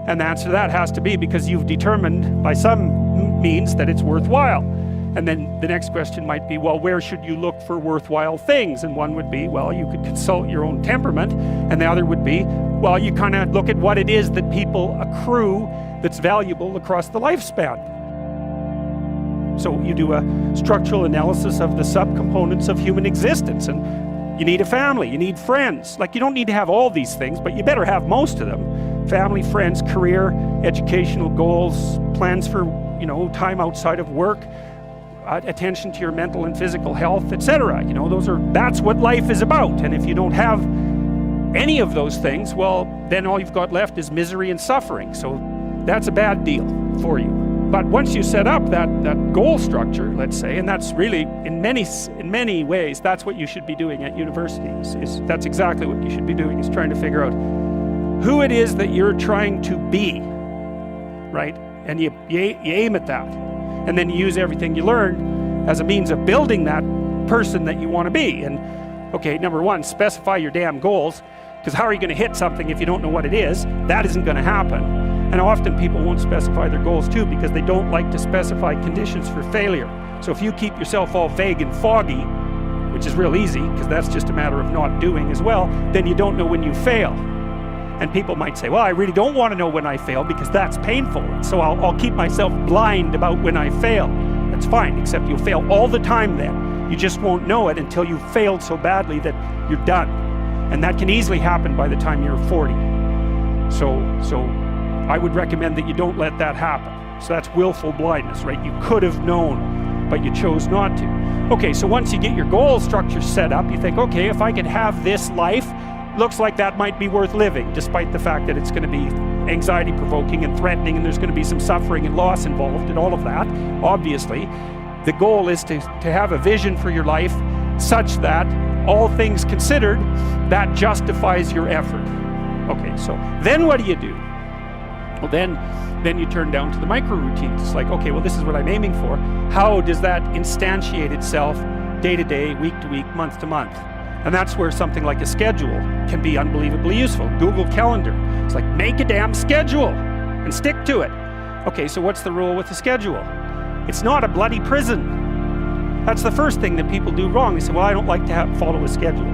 And the answer to that has to be because you've determined by some means that it's worthwhile. And then the next question might be, well, where should you look for worthwhile things? And one would be, well, you could consult your own temperament. And the other would be, well, you kind of look at what it is that people accrue that's valuable across the lifespan. So you do a structural analysis of the subcomponents of human existence, and you need a family, you need friends. Like, you don't need to have all these things, but you better have most of them. Family, friends, career, educational goals, plans for, time outside of work, attention to your mental and physical health, etc. That's what life is about. And if you don't have any of those things, well, then all you've got left is misery and suffering. So that's a bad deal for you. But once you set up that goal structure, let's say, and that's really, in many ways, that's what you should be doing at universities. That's exactly what you should be doing, is trying to figure out who it is that you're trying to be, right? And you aim at that. And then you use everything you learn as a means of building that person that you want to be. And okay, number one, specify your damn goals, because how are you going to hit something if you don't know what it is? That isn't going to happen. And often people won't specify their goals too, because they don't like to specify conditions for failure. So if you keep yourself all vague and foggy, which is real easy, because that's just a matter of not doing as well, then you don't know when you fail. And people might say, well, I really don't want to know when I fail because that's painful. So I'll keep myself blind about when I fail. That's fine, except you'll fail all the time then. You just won't know it until you've failed so badly that you're done. And that can easily happen by the time you're 40. So I would recommend that you don't let that happen. So that's willful blindness, right? You could have known, but you chose not to. Okay, so once you get your goal structure set up, you think, okay, if I could have this life, looks like that might be worth living, despite the fact that it's going to be anxiety-provoking and threatening, and there's going to be some suffering and loss involved and all of that. Obviously, the goal is to have a vision for your life such that, all things considered, that justifies your effort. Okay, so then what do you do? Well, then you turn down to the micro routines. It's like, okay, well, this is what I'm aiming for. How does that instantiate itself day to day, week to week, month to month? And that's where something like a schedule can be unbelievably useful. Google Calendar. It's like, make a damn schedule and stick to it. Okay, so what's the rule with the schedule? It's not a bloody prison. That's the first thing that people do wrong. They say, well, I don't like to follow a schedule.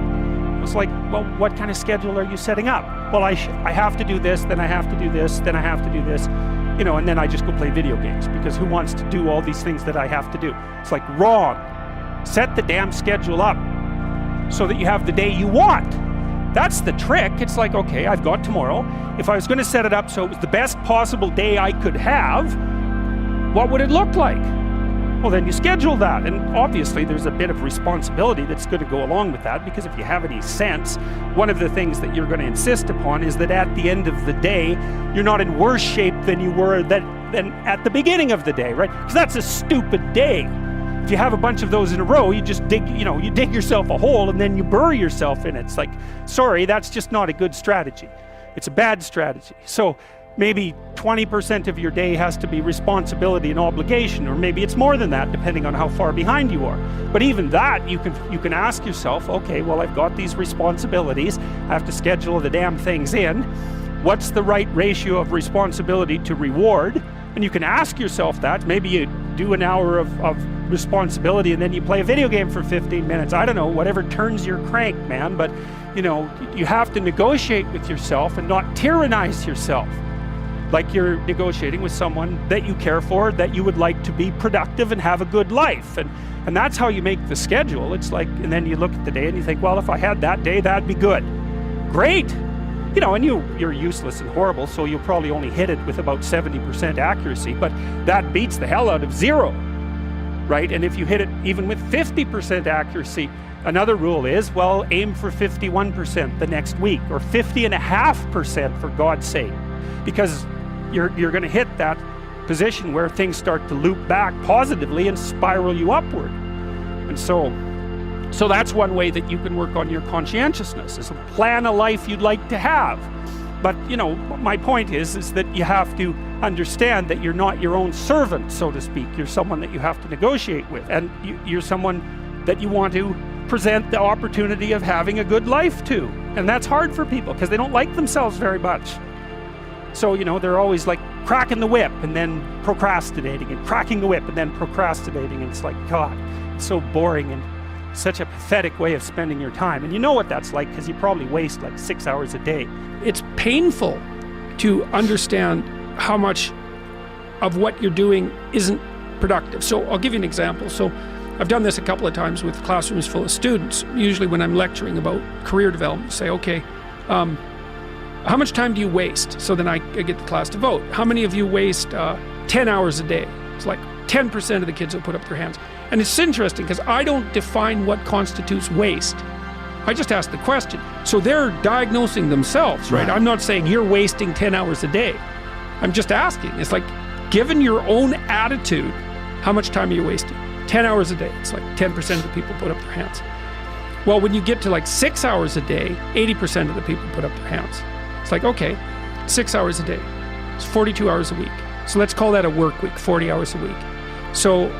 It's like, well, what kind of schedule are you setting up? Well, I have to do this, then I have to do this, then I have to do this, and then I just go play video games, because who wants to do all these things that I have to do? It's like, wrong. Set the damn schedule up so that you have the day you want. That's the trick. It's like, okay, I've got tomorrow. If I was going to set it up so it was the best possible day I could have, what would it look like? Well, then you schedule that. And obviously there's a bit of responsibility that's going to go along with that, because if you have any sense, one of the things that you're going to insist upon is that at the end of the day, you're not in worse shape than you were than at the beginning of the day, right? Because that's a stupid day. If you have a bunch of those in a row, you just dig yourself a hole and then you bury yourself in it. It's like, sorry, that's just not a good strategy. It's a bad strategy. So maybe 20% of your day has to be responsibility and obligation, or maybe it's more than that, depending on how far behind you are. But even that, you can ask yourself, okay, well, I've got these responsibilities. I have to schedule the damn things in. What's the right ratio of responsibility to reward? And you can ask yourself that. Maybe you do an hour of responsibility and then you play a video game for 15 minutes. I don't know, whatever turns your crank, man. But, you have to negotiate with yourself and not tyrannize yourself. Like you're negotiating with someone that you care for, that you would like to be productive and have a good life. And that's how you make the schedule. It's like, and then you look at the day and you think, well, if I had that day, that'd be good. Great. And you're useless and horrible, so you'll probably only hit it with about 70% accuracy, but that beats the hell out of 0, right? And if you hit it even with 50% accuracy, another rule is, well, aim for 51% the next week, or 50.5% for God's sake, because you're going to hit that position where things start to loop back positively and spiral you upward. And so that's one way that you can work on your conscientiousness, is to plan a life you'd like to have. But, my point is that you have to understand that you're not your own servant, so to speak. You're someone that you have to negotiate with, and you're someone that you want to represent the opportunity of having a good life too. And that's hard for people because they don't like themselves very much. So, you know, they're always like cracking the whip and then procrastinating, and cracking the whip and then procrastinating. And it's like, God, it's so boring and such a pathetic way of spending your time. And you know what that's like because you probably waste like 6 hours a day. It's painful to understand how much of what you're doing isn't productive. So I'll give you an example. So I've done this a couple of times with classrooms full of students. Usually when I'm lecturing about career development, say, okay, how much time do you waste? So then I get the class to vote. How many of you waste 10 hours a day? It's like 10% of the kids will put up their hands. And it's interesting because I don't define what constitutes waste. I just ask the question. So they're diagnosing themselves, right? I'm not saying you're wasting 10 hours a day. I'm just asking. It's like, given your own attitude, how much time are you wasting? 10 hours a day. It's like 10% of the people put up their hands. Well, when you get to like 6 hours a day, 80% of the people put up their hands. It's like, okay, 6 hours a day. It's 42 hours a week. So let's call that a work week, 40 hours a week. So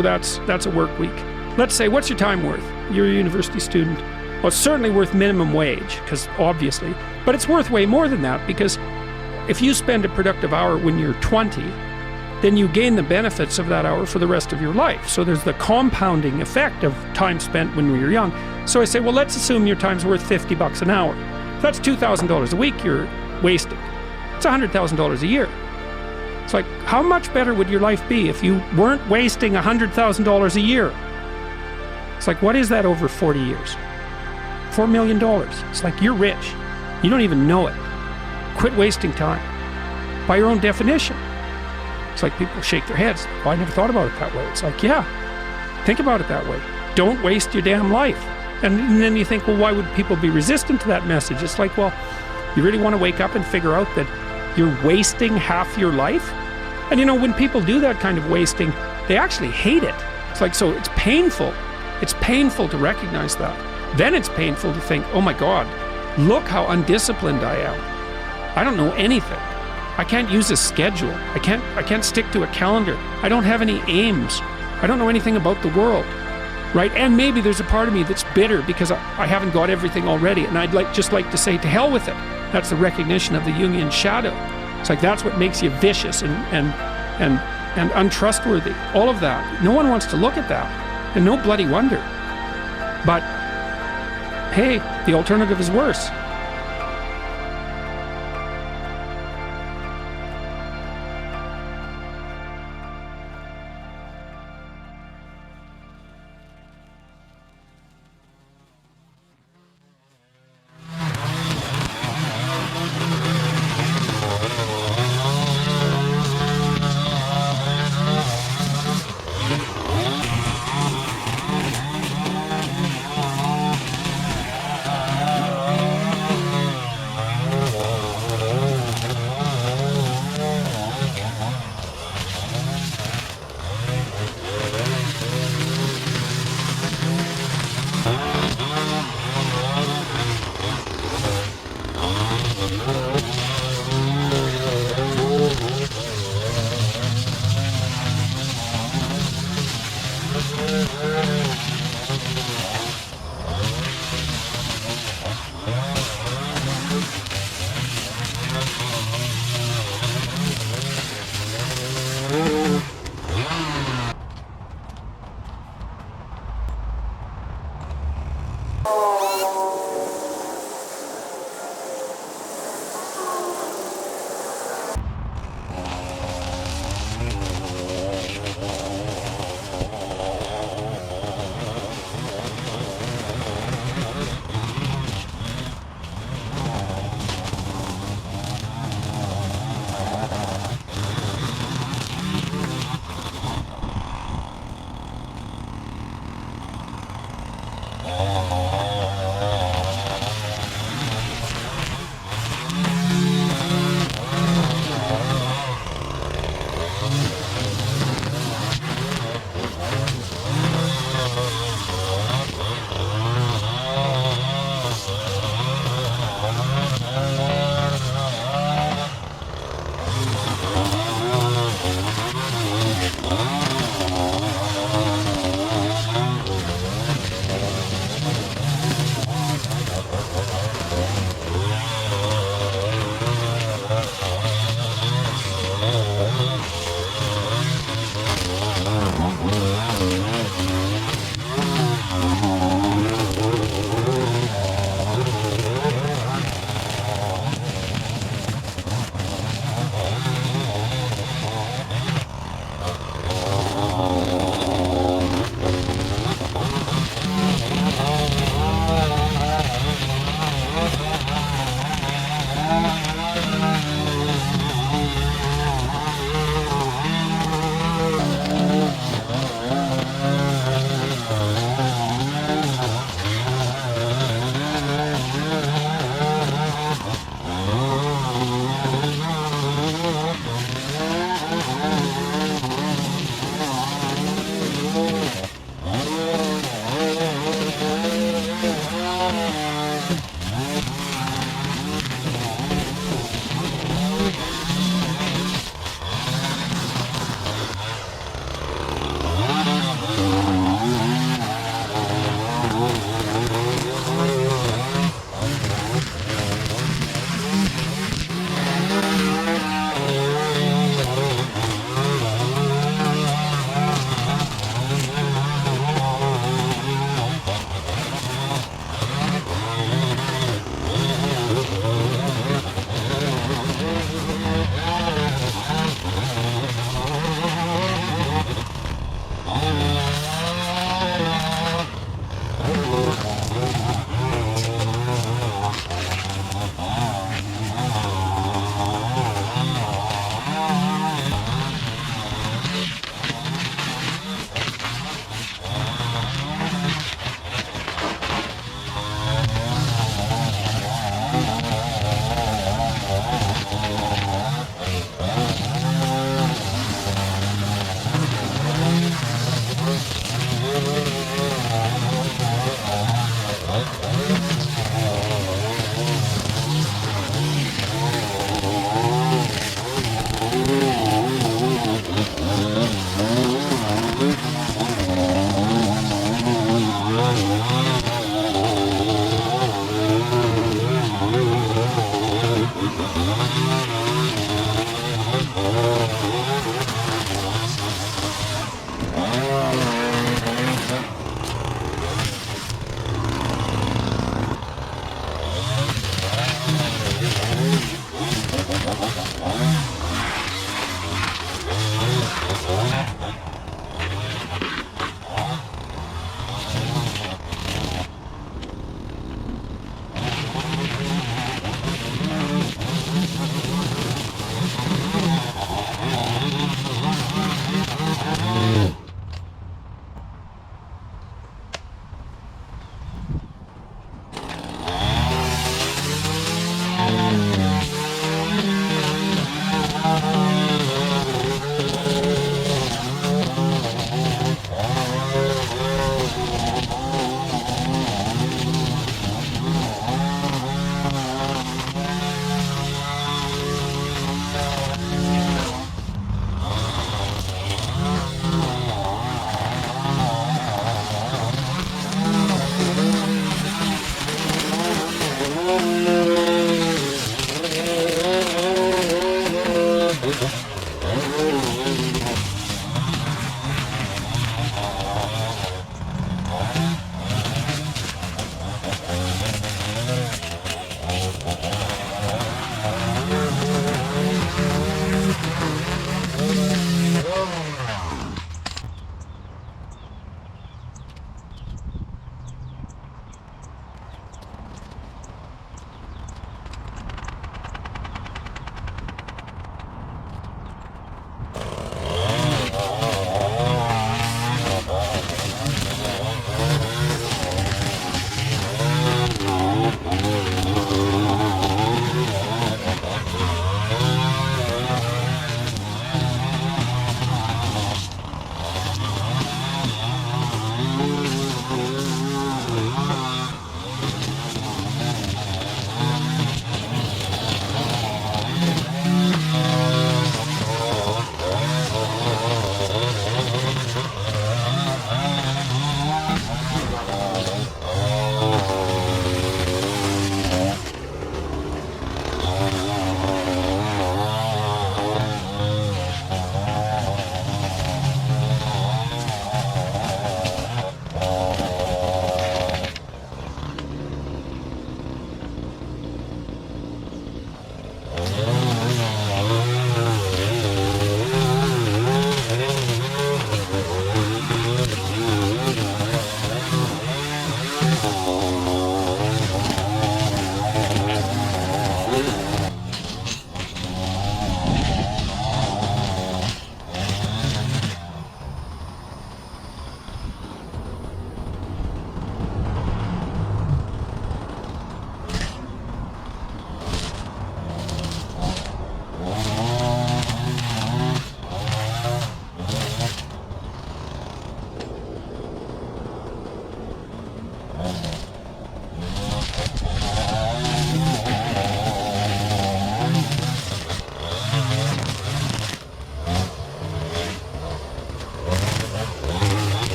that's a work week. Let's say, what's your time worth? You're a university student. Well, it's certainly worth minimum wage, because obviously, but it's worth way more than that, because if you spend a productive hour when you're 20, then you gain the benefits of that hour for the rest of your life. So there's the compounding effect of time spent when we were young. So I say, well, let's assume your time's worth $50 an hour. That's $2,000 a week you're wasting. It's $100,000 a year. It's like, how much better would your life be if you weren't wasting $100,000 a year? It's like, what is that over 40 years? $4 million. It's like, you're rich. You don't even know it. Quit wasting time. By your own definition. It's like people shake their heads. Well, I never thought about it that way. It's like, yeah, think about it that way. Don't waste your damn life. And then you think, well, why would people be resistant to that message? It's like, well, you really want to wake up and figure out that you're wasting half your life? And you know, when people do that kind of wasting, they actually hate it. It's like, so it's painful. It's painful to recognize that. Then it's painful to think, oh my God, look how undisciplined I am. I don't know anything. I can't use a schedule. I can't stick to a calendar. I don't have any aims. I don't know anything about the world, right? And maybe there's a part of me that's bitter because I haven't got everything already, and I'd just like to say, to hell with it. That's the recognition of the Jungian shadow. It's like, that's what makes you vicious and untrustworthy. All of that. No one wants to look at that, and no bloody wonder. But hey, the alternative is worse.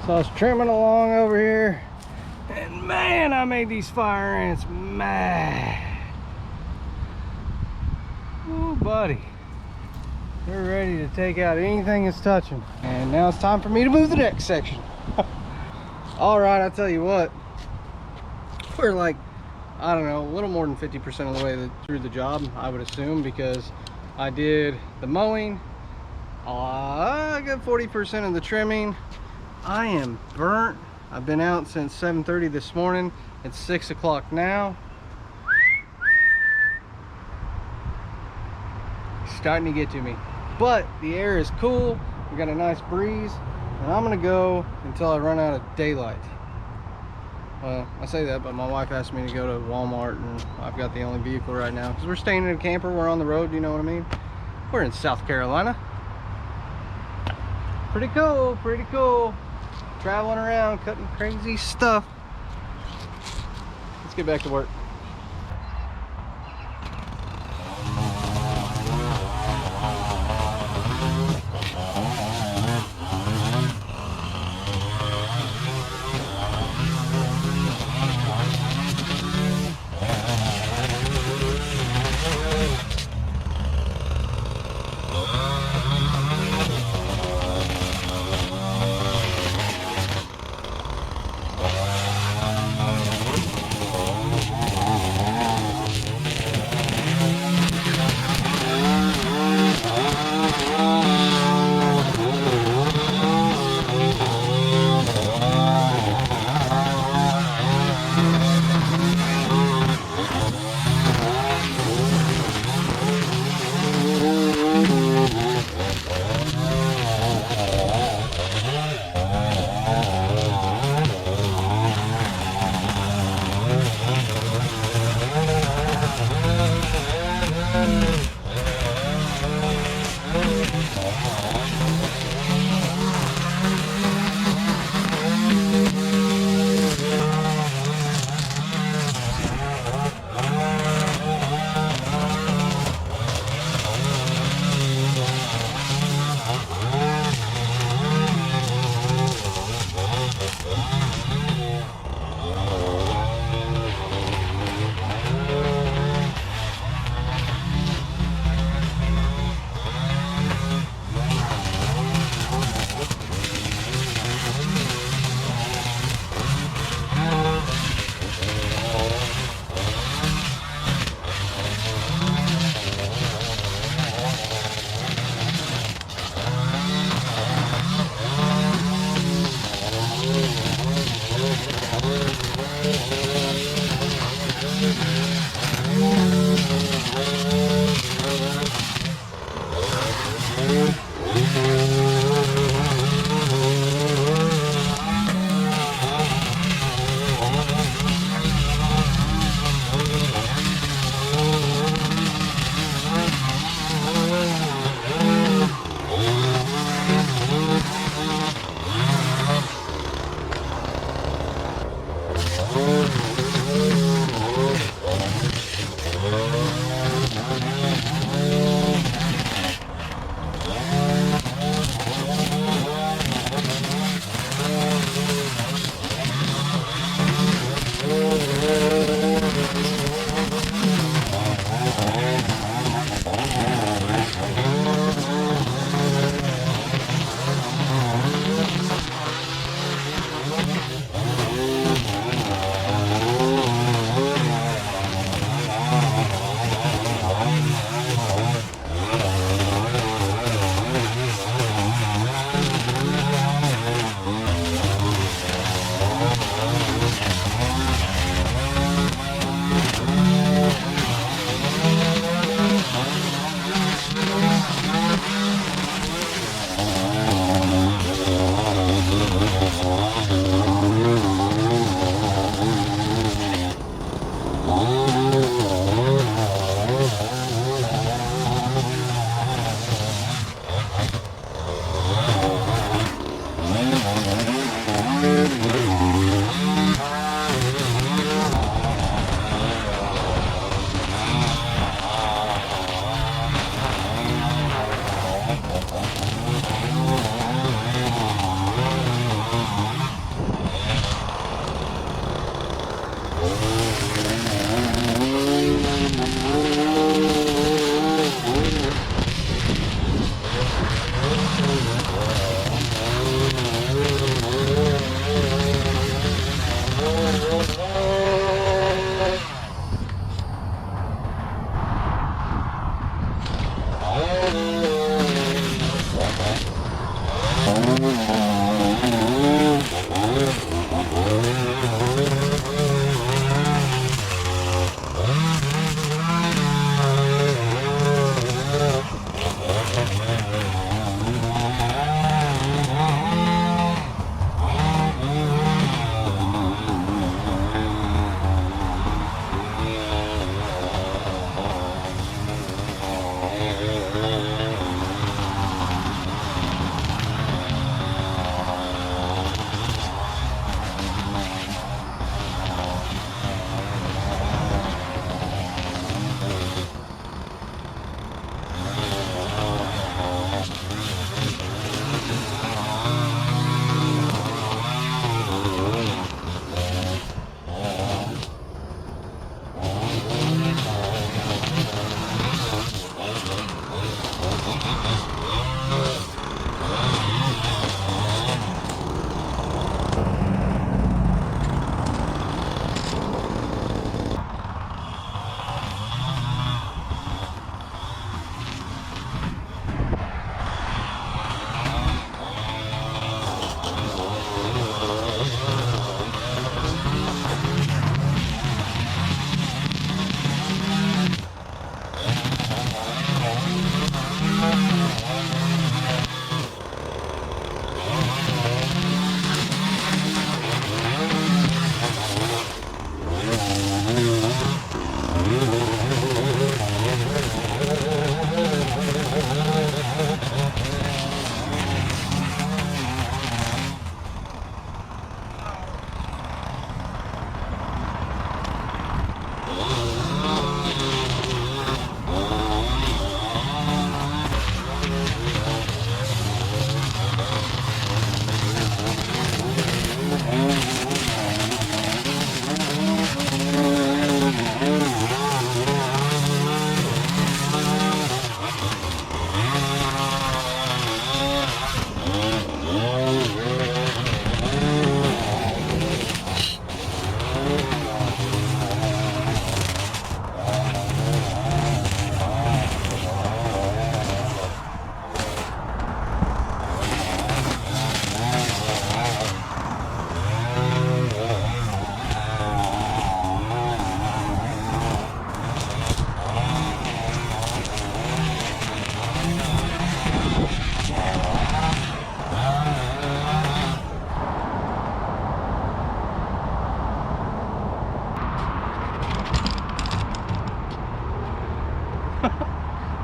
So I was trimming along over here, and man, I made these fire ants mad. Oh, buddy. They're ready to take out anything it's touching. And now it's time for me to move the next section. All right, I'll tell you what. We're like, I don't know, a little more than 50% of the way through the job, I would assume, because I did the mowing. I got 40% of the trimming. I am burnt. I've been out since 7:30 this morning. It's 6 o'clock now. It's starting to get to me. But the air is cool. We got a nice breeze. And I'm gonna go until I run out of daylight. Well, I say that, but my wife asked me to go to Walmart, and I've got the only vehicle right now. Because we're staying in a camper, we're on the road, you know what I mean? We're in South Carolina. Pretty cool, pretty cool. Traveling around, cutting crazy stuff. Let's get back to work.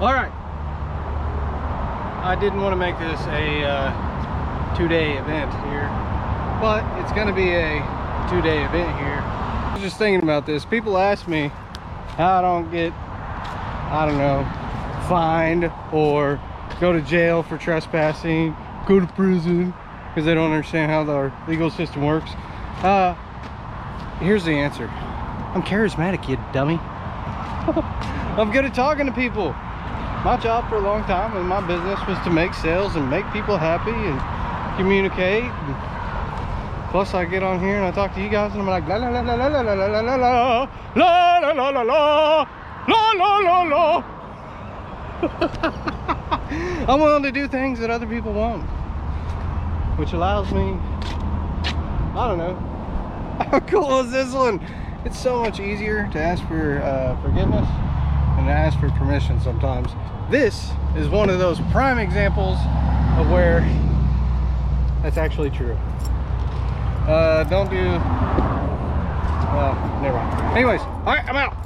All right. I didn't want to make this a 2-day event here, but it's going to be a 2-day event here. I was just thinking about this. People ask me how I don't get, I don't know, fined or go to jail for trespassing, go to prison, because they don't understand how our legal system works. Here's the answer. I'm charismatic, you dummy. I'm good at talking to people. My job for a long time in my business was to make sales and make people happy and communicate. And plus I get on here and I talk to you guys and I'm like la la la la la la la la la la la la la la la la la la. I'm willing to do things that other people won't, which allows me, I don't know, how cool is this one? It's so much easier to ask for forgiveness and to ask for permission sometimes. This is one of those prime examples of where that's actually true. Don't do, well, never mind. Anyways, all right, I'm out.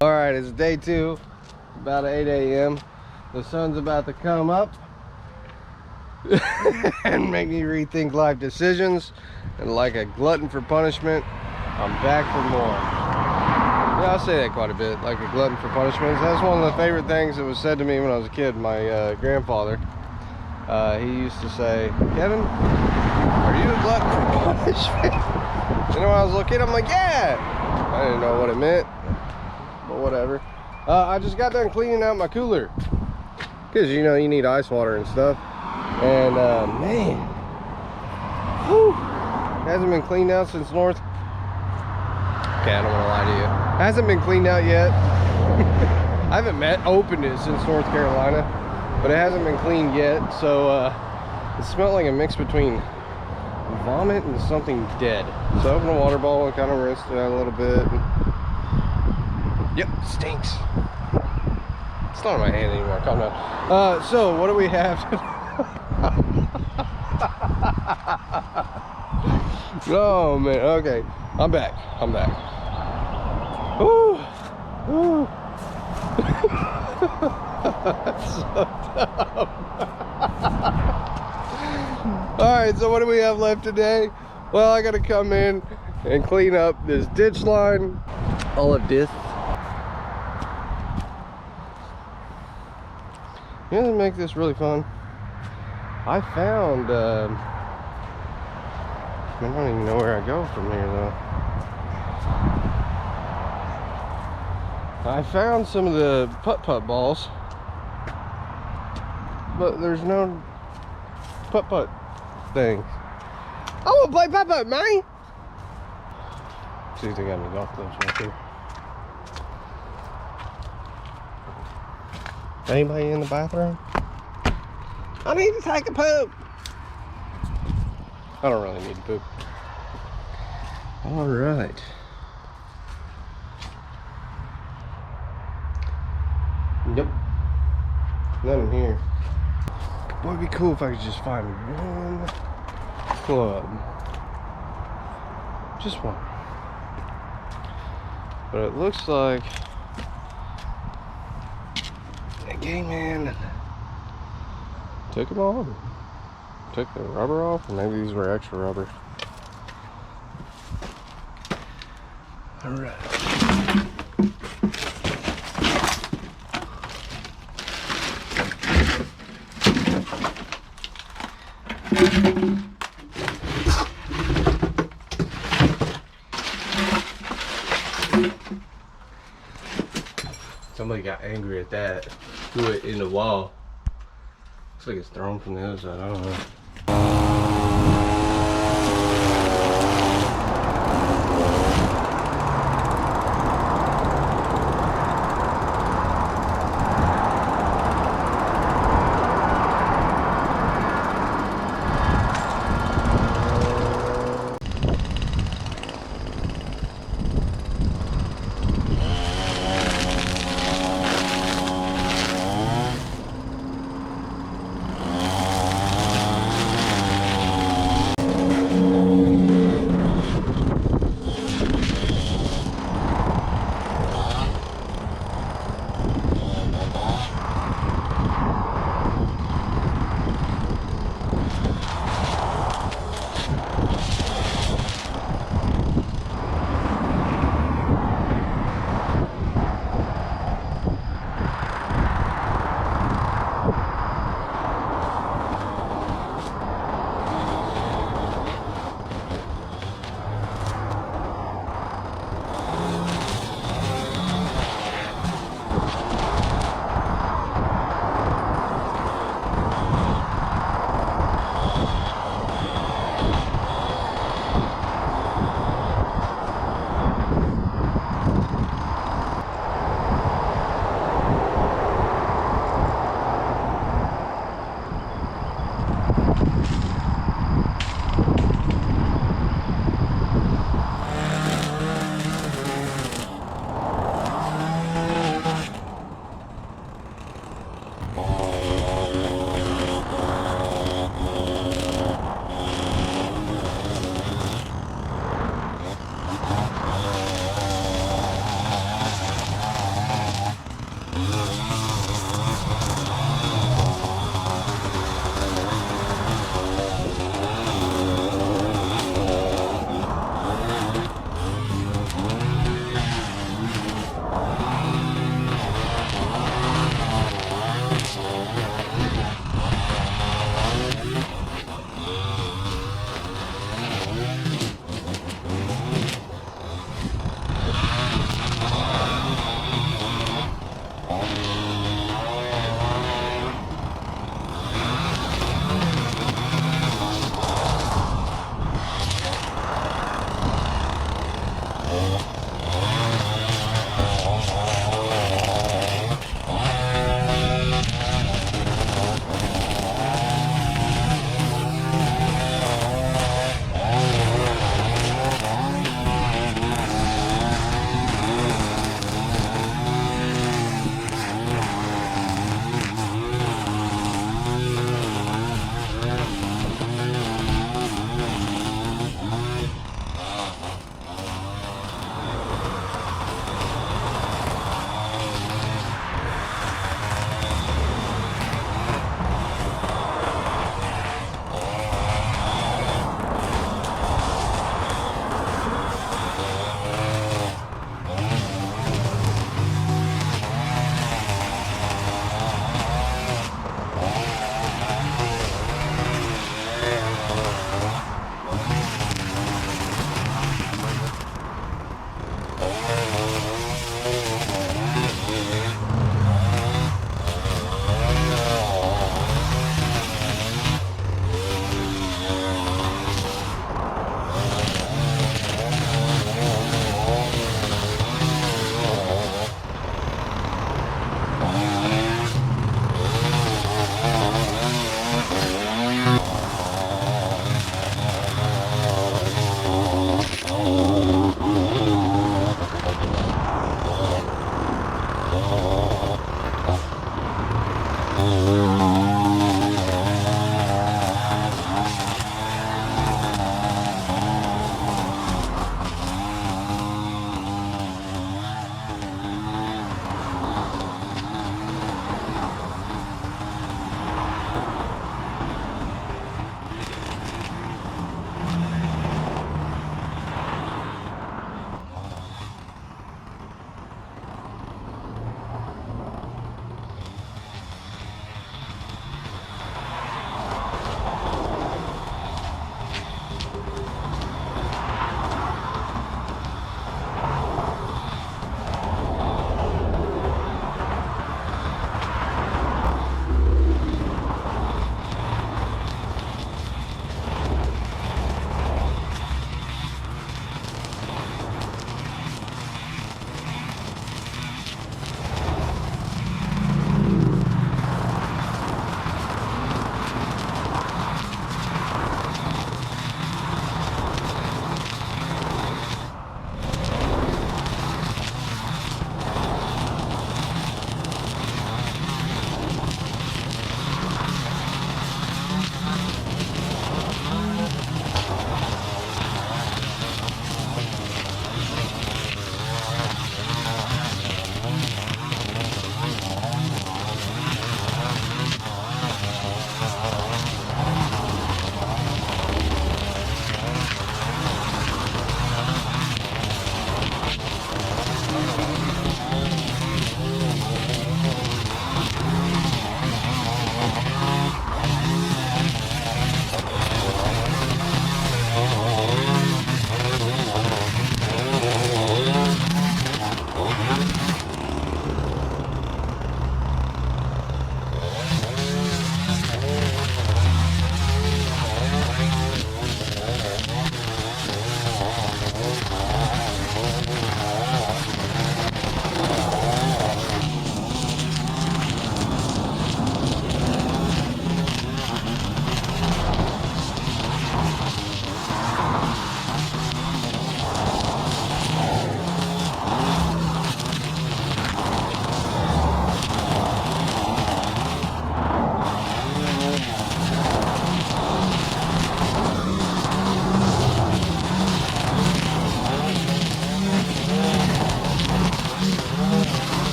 All right, it's day 2, about 8 a.m. The sun's about to come up and make me rethink life decisions. And like a glutton for punishment, I'm back for more. Yeah, I say that quite a bit, like a glutton for punishment. That's one of the favorite things that was said to me when I was a kid. My grandfather, he used to say, Kevin, are you a glutton for punishment? You know, when I was a little kid, I'm like, yeah. I didn't know what it meant, but whatever. I just got done cleaning out my cooler, because, you know, you need ice water and stuff. And, man, whew, hasn't been cleaned out since North. Okay, I don't want to lie to you. Hasn't been cleaned out yet. I haven't opened it since North Carolina, but it hasn't been cleaned yet. So it smelled like a mix between vomit and something dead. So I opened a water bottle and kind of rinsed it out a little bit. Yep, stinks. It's not in my hand anymore. Calm down. So what do we have? Oh man. Okay, I'm back. I'm back. Woo. Woo. That's so dumb. Alright, so what do we have left today? Well, I gotta come in and clean up this ditch line. All of this. You know, to make this really fun, I found, I don't even know where I go from here though. I found some of the putt-putt balls, but there's no putt-putt thing. I want to play putt-putt, man! See if they got any golf clubs right there. Anybody in the bathroom? I need to take a poop. I don't really need to poop. All right. Yep. Nothing here. Boy, it'd be cool if I could just find one club. Just one. But it looks like the gay man took them all. Took the rubber off, or maybe these were extra rubber. All right. Somebody got angry at that. Threw it in the wall. Looks like it's thrown from the other side. I don't know.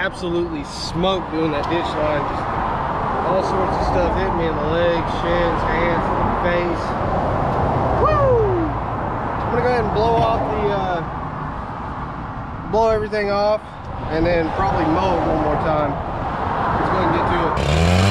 absolutely smoked doing that ditch line. Just all sorts of stuff hitting me in the legs, shins, hands, face. Woo! I'm gonna go ahead and blow off the, blow everything off, and then probably mow it one more time. Let's go ahead and get to it.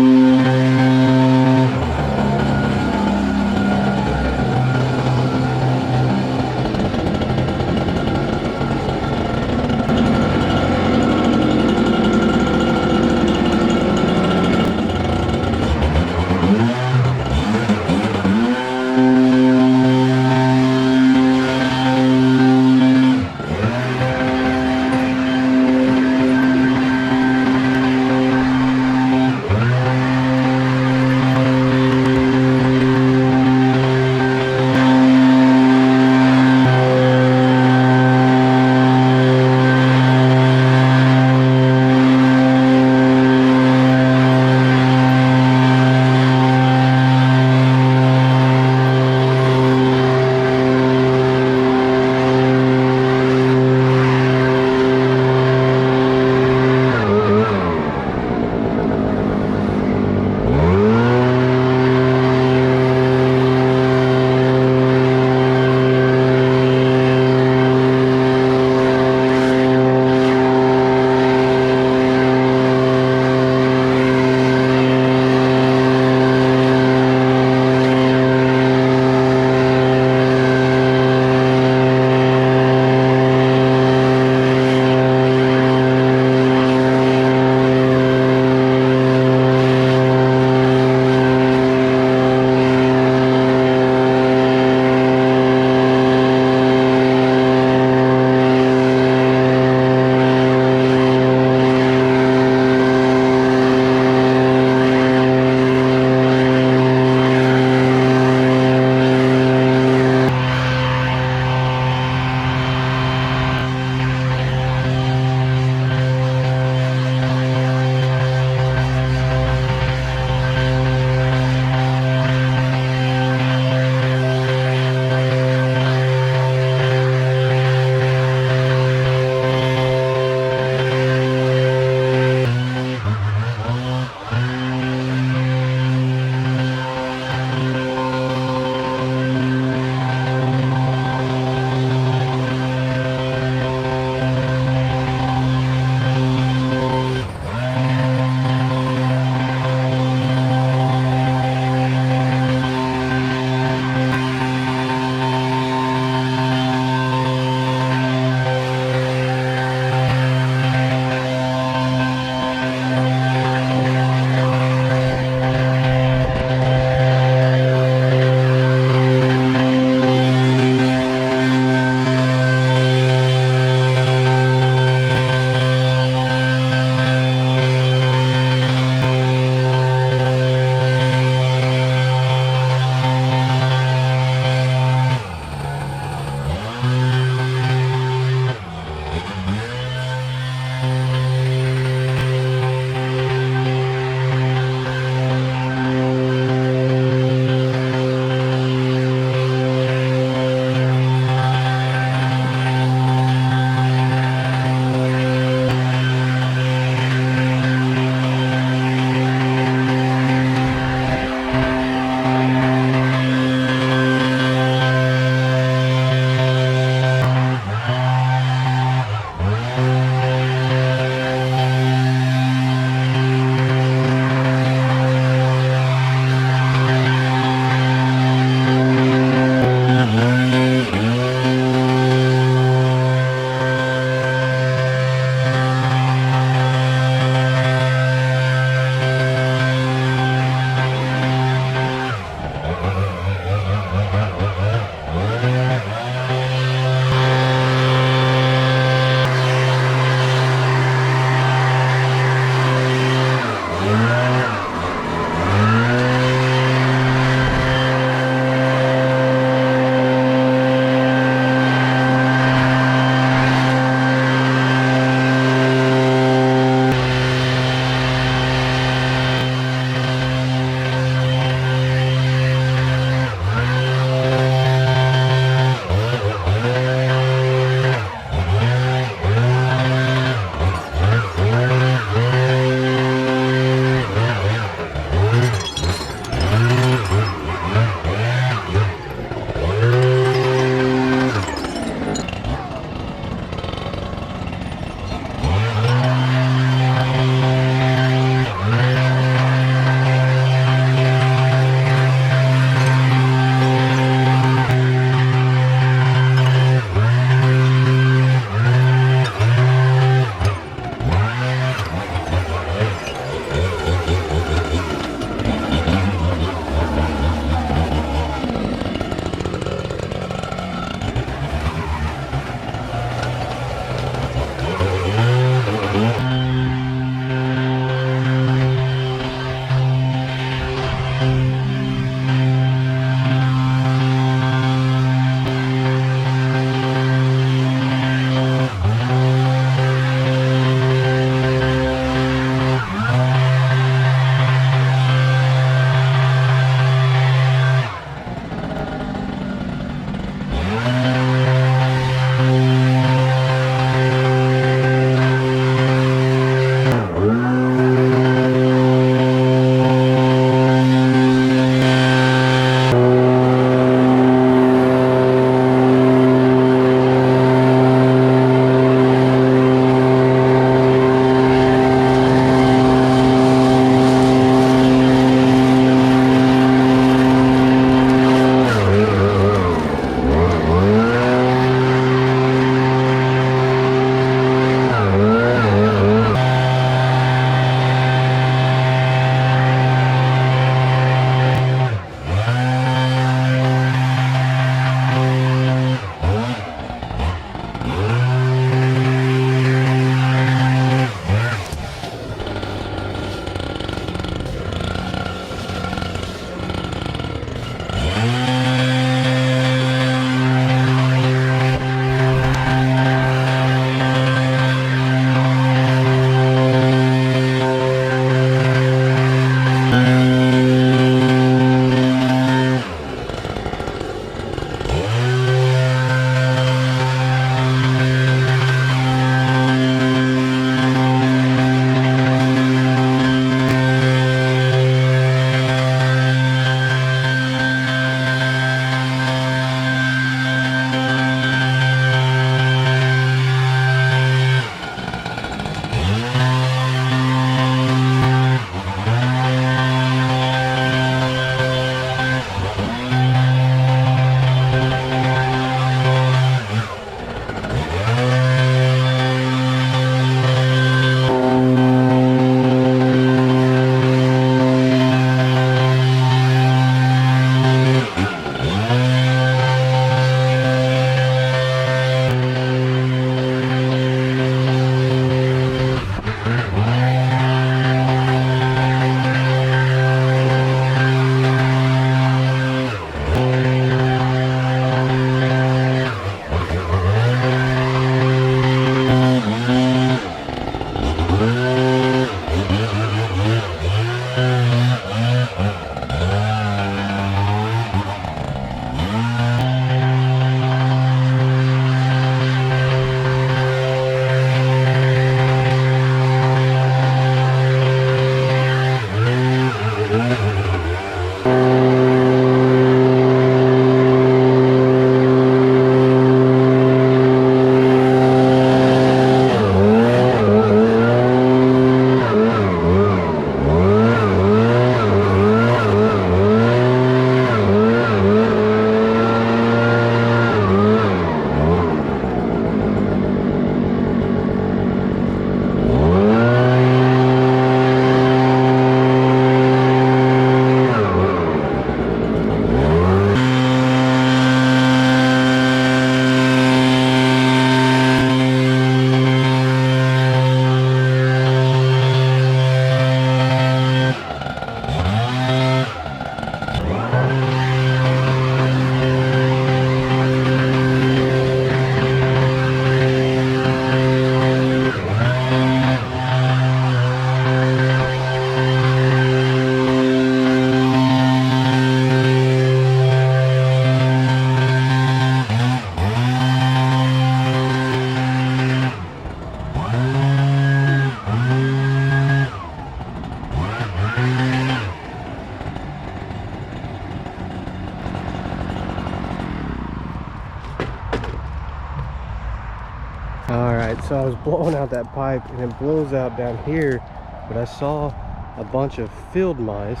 blowing out that pipe, and it blows out down here. But I saw a bunch of field mice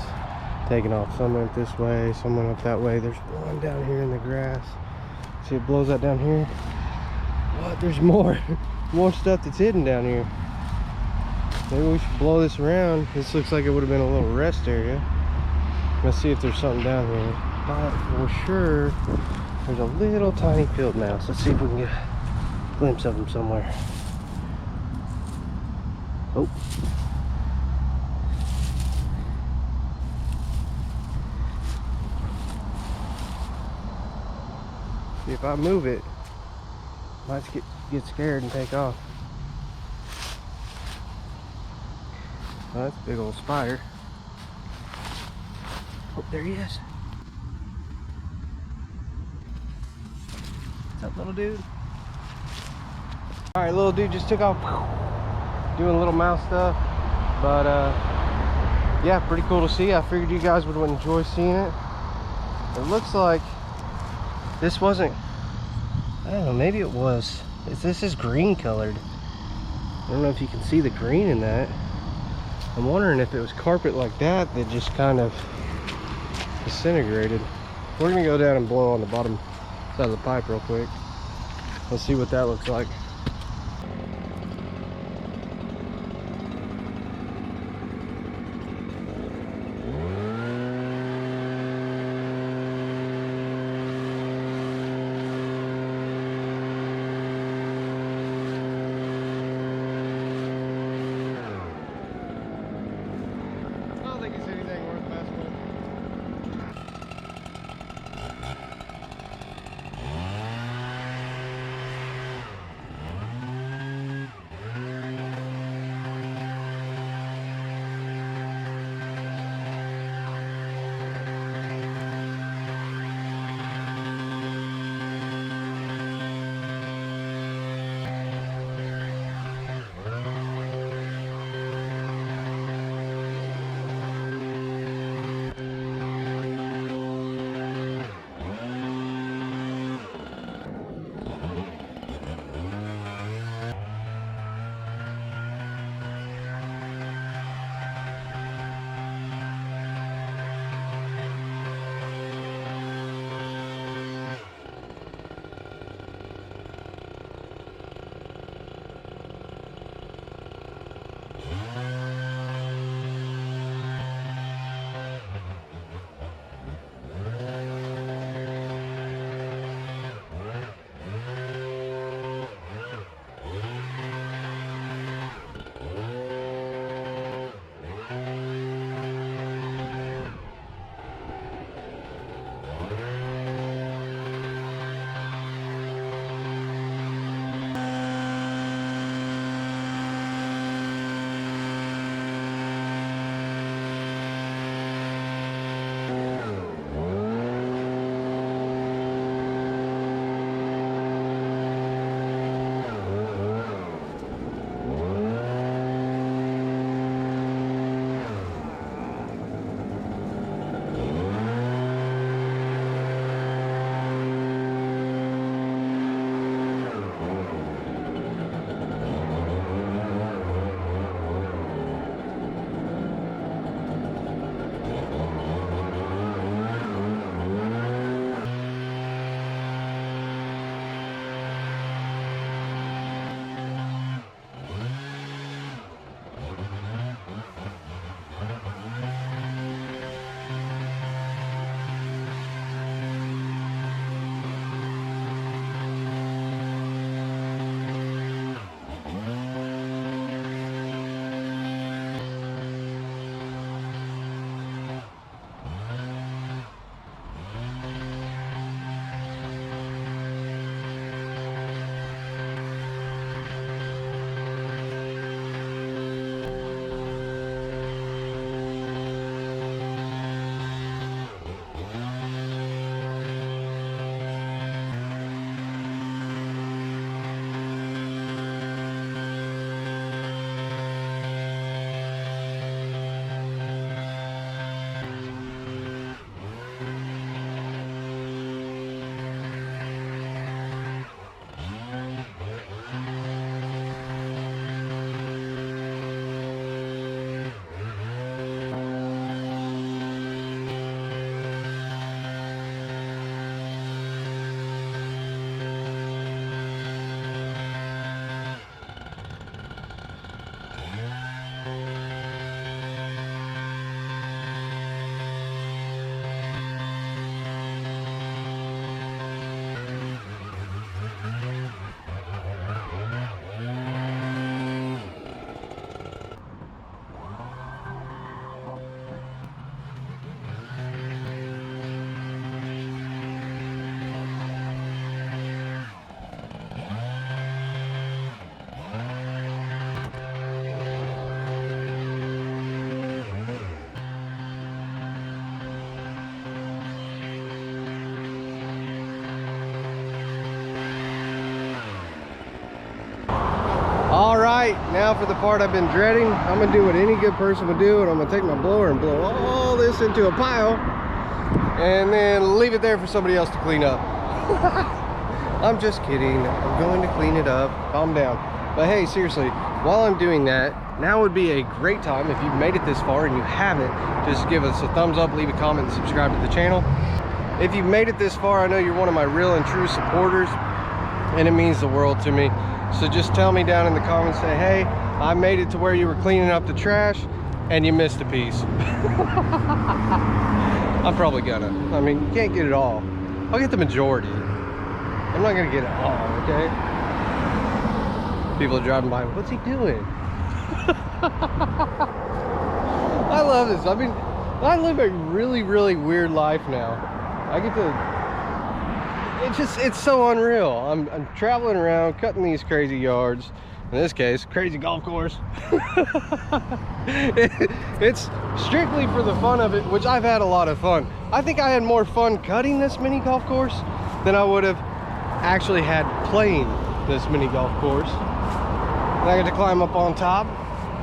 taking off. Some went this way, some went up that way. There's one down here in the grass. See, it blows out down here. What? There's more. More stuff that's hidden down here. Maybe we should blow this around. This looks like it would have been a little rest area. Let's see if there's something down here. But for sure, there's a little tiny field mouse. Let's see if we can get a glimpse of him somewhere. Oh. See, if I move it, might get scared and take off. Oh, that's a big old spider. Oh, there he is. What's up, little dude? Alright, little dude just took off doing little mouse stuff. But yeah, pretty cool to see. I figured you guys would enjoy seeing it. It looks like this wasn't, I don't know, maybe it was. This is green colored. I don't know if you can see the green in that. I'm wondering if it was carpet like that that just kind of disintegrated. We're gonna go down and blow on the bottom side of the pipe real quick. Let's see what that looks like. All right, now for the part I've been dreading. I'm gonna do what any good person would do, and I'm gonna take my blower and blow all this into a pile and then leave it there for somebody else to clean up. I'm just kidding. I'm going to clean it up. Calm down. But hey, seriously, while I'm doing that, now would be a great time, if you've made it this far and you haven't, just give us a thumbs up, leave a comment, and subscribe to the channel. If you've made it this far, I know you're one of my real and true supporters, and it means the world to me. So just tell me down in the comments, say, hey, I made it to where you were cleaning up the trash and you missed a piece. I'm probably gonna. I mean, you can't get it all. I'll get the majority. I'm not gonna get it all, okay? People are driving by, what's he doing? I love this. I mean, I live a really, really weird life now. I get to, it's so unreal. I'm traveling around, cutting these crazy yards. In this case, crazy golf course. It's strictly for the fun of it, which I've had a lot of fun. I think I had more fun cutting this mini golf course than I would have actually had playing this mini golf course. And I got to climb up on top,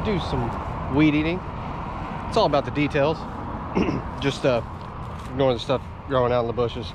do some weed eating. It's all about the details. Just ignoring the stuff growing out in the bushes.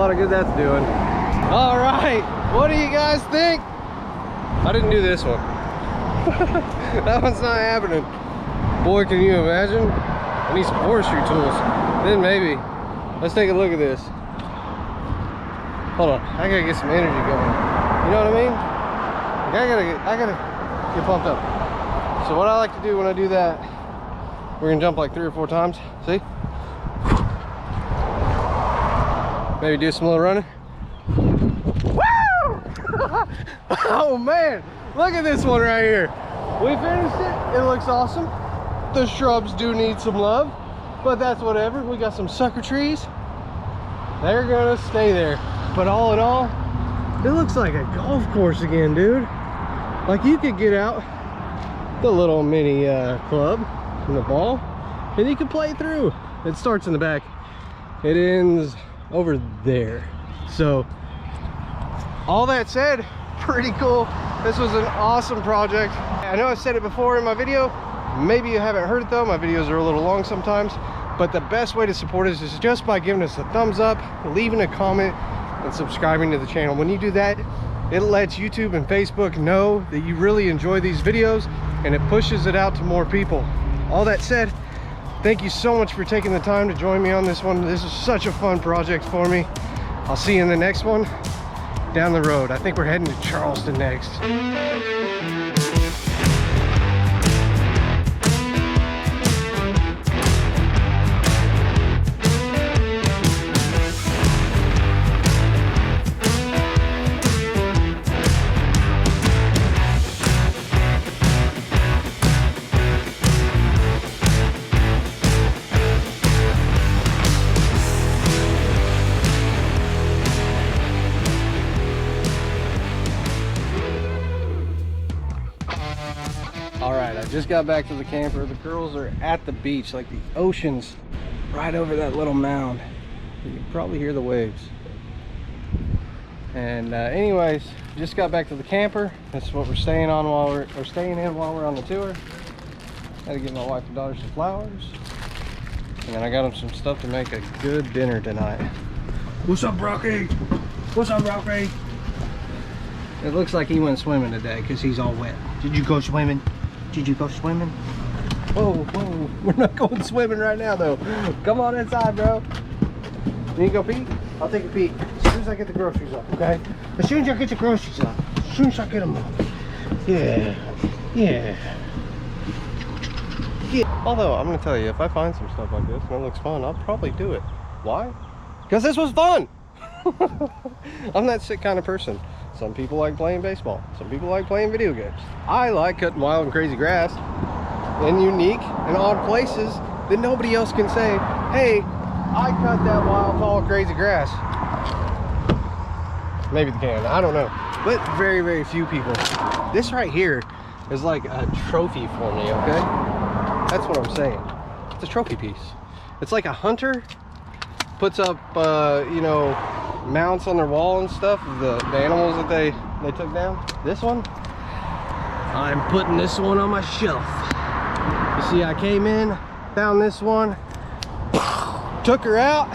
lot of good that's doing. All right, what do you guys think? I didn't do this one. That one's not happening. Boy, can you imagine? I need some forestry tools. Then maybe. Let's take a look at this. Hold on, I gotta get some energy going. You know what I mean? Like I gotta get pumped up. So what I like to do when I do that, we're gonna jump like 3 or 4 times. See? Maybe do some little running. Woo! Oh man, look at this one right here. We finished it. It looks awesome. The shrubs do need some love, but that's whatever. We got some sucker trees. They're gonna stay there. But all in all, it looks like a golf course again, dude. Like you could get out the little mini club and the ball, and you can play through. It starts in the back. It ends over there. So all that said, pretty cool. This was an awesome project. I know I've said it before in my video. Maybe you haven't heard it though. My videos are a little long sometimes. But the best way to support us is just by giving us a thumbs up, leaving a comment, and subscribing to the channel. When you do that, it lets YouTube and Facebook know that you really enjoy these videos, and it pushes it out to more people. All that said, thank you so much for taking the time to join me on this one. This is such a fun project for me. I'll see you in the next one down the road. I think we're heading to Charleston next. Just got back to the camper. The girls are at the beach, like the ocean's right over that little mound. You can probably hear the waves. And anyways, just got back to the camper. This is what we're staying on while we're staying in while we're on the tour. Had to get my wife and daughter some flowers, and then I got them some stuff to make a good dinner tonight. What's up, Rocky? What's up, Rocky? It looks like he went swimming today because he's all wet. Did you go swimming? Did you go swimming? Whoa, whoa, we're not going swimming right now though. Come on inside, bro. You need to go pee? I'll take a pee as soon as I get the groceries up, okay? As soon as I get the groceries up. As soon as I get them up. Yeah, yeah. Yeah. Although, I'm gonna tell you, if I find some stuff like this and it looks fun, I'll probably do it. Why? Because this was fun. I'm that sick kind of person. Some people like playing baseball. Some people like playing video games. I like cutting wild and crazy grass in unique and odd places that nobody else can say, hey, I cut that wild, tall, crazy grass. Maybe they can, I don't know. But very, very few people. This right here is like a trophy for me, okay? That's what I'm saying. It's a trophy piece. It's like a hunter puts up, you know, mounts on their wall and stuff, the animals that they took down. This one, I'm putting this one on my shelf. You see, I came in, found this one, took her out.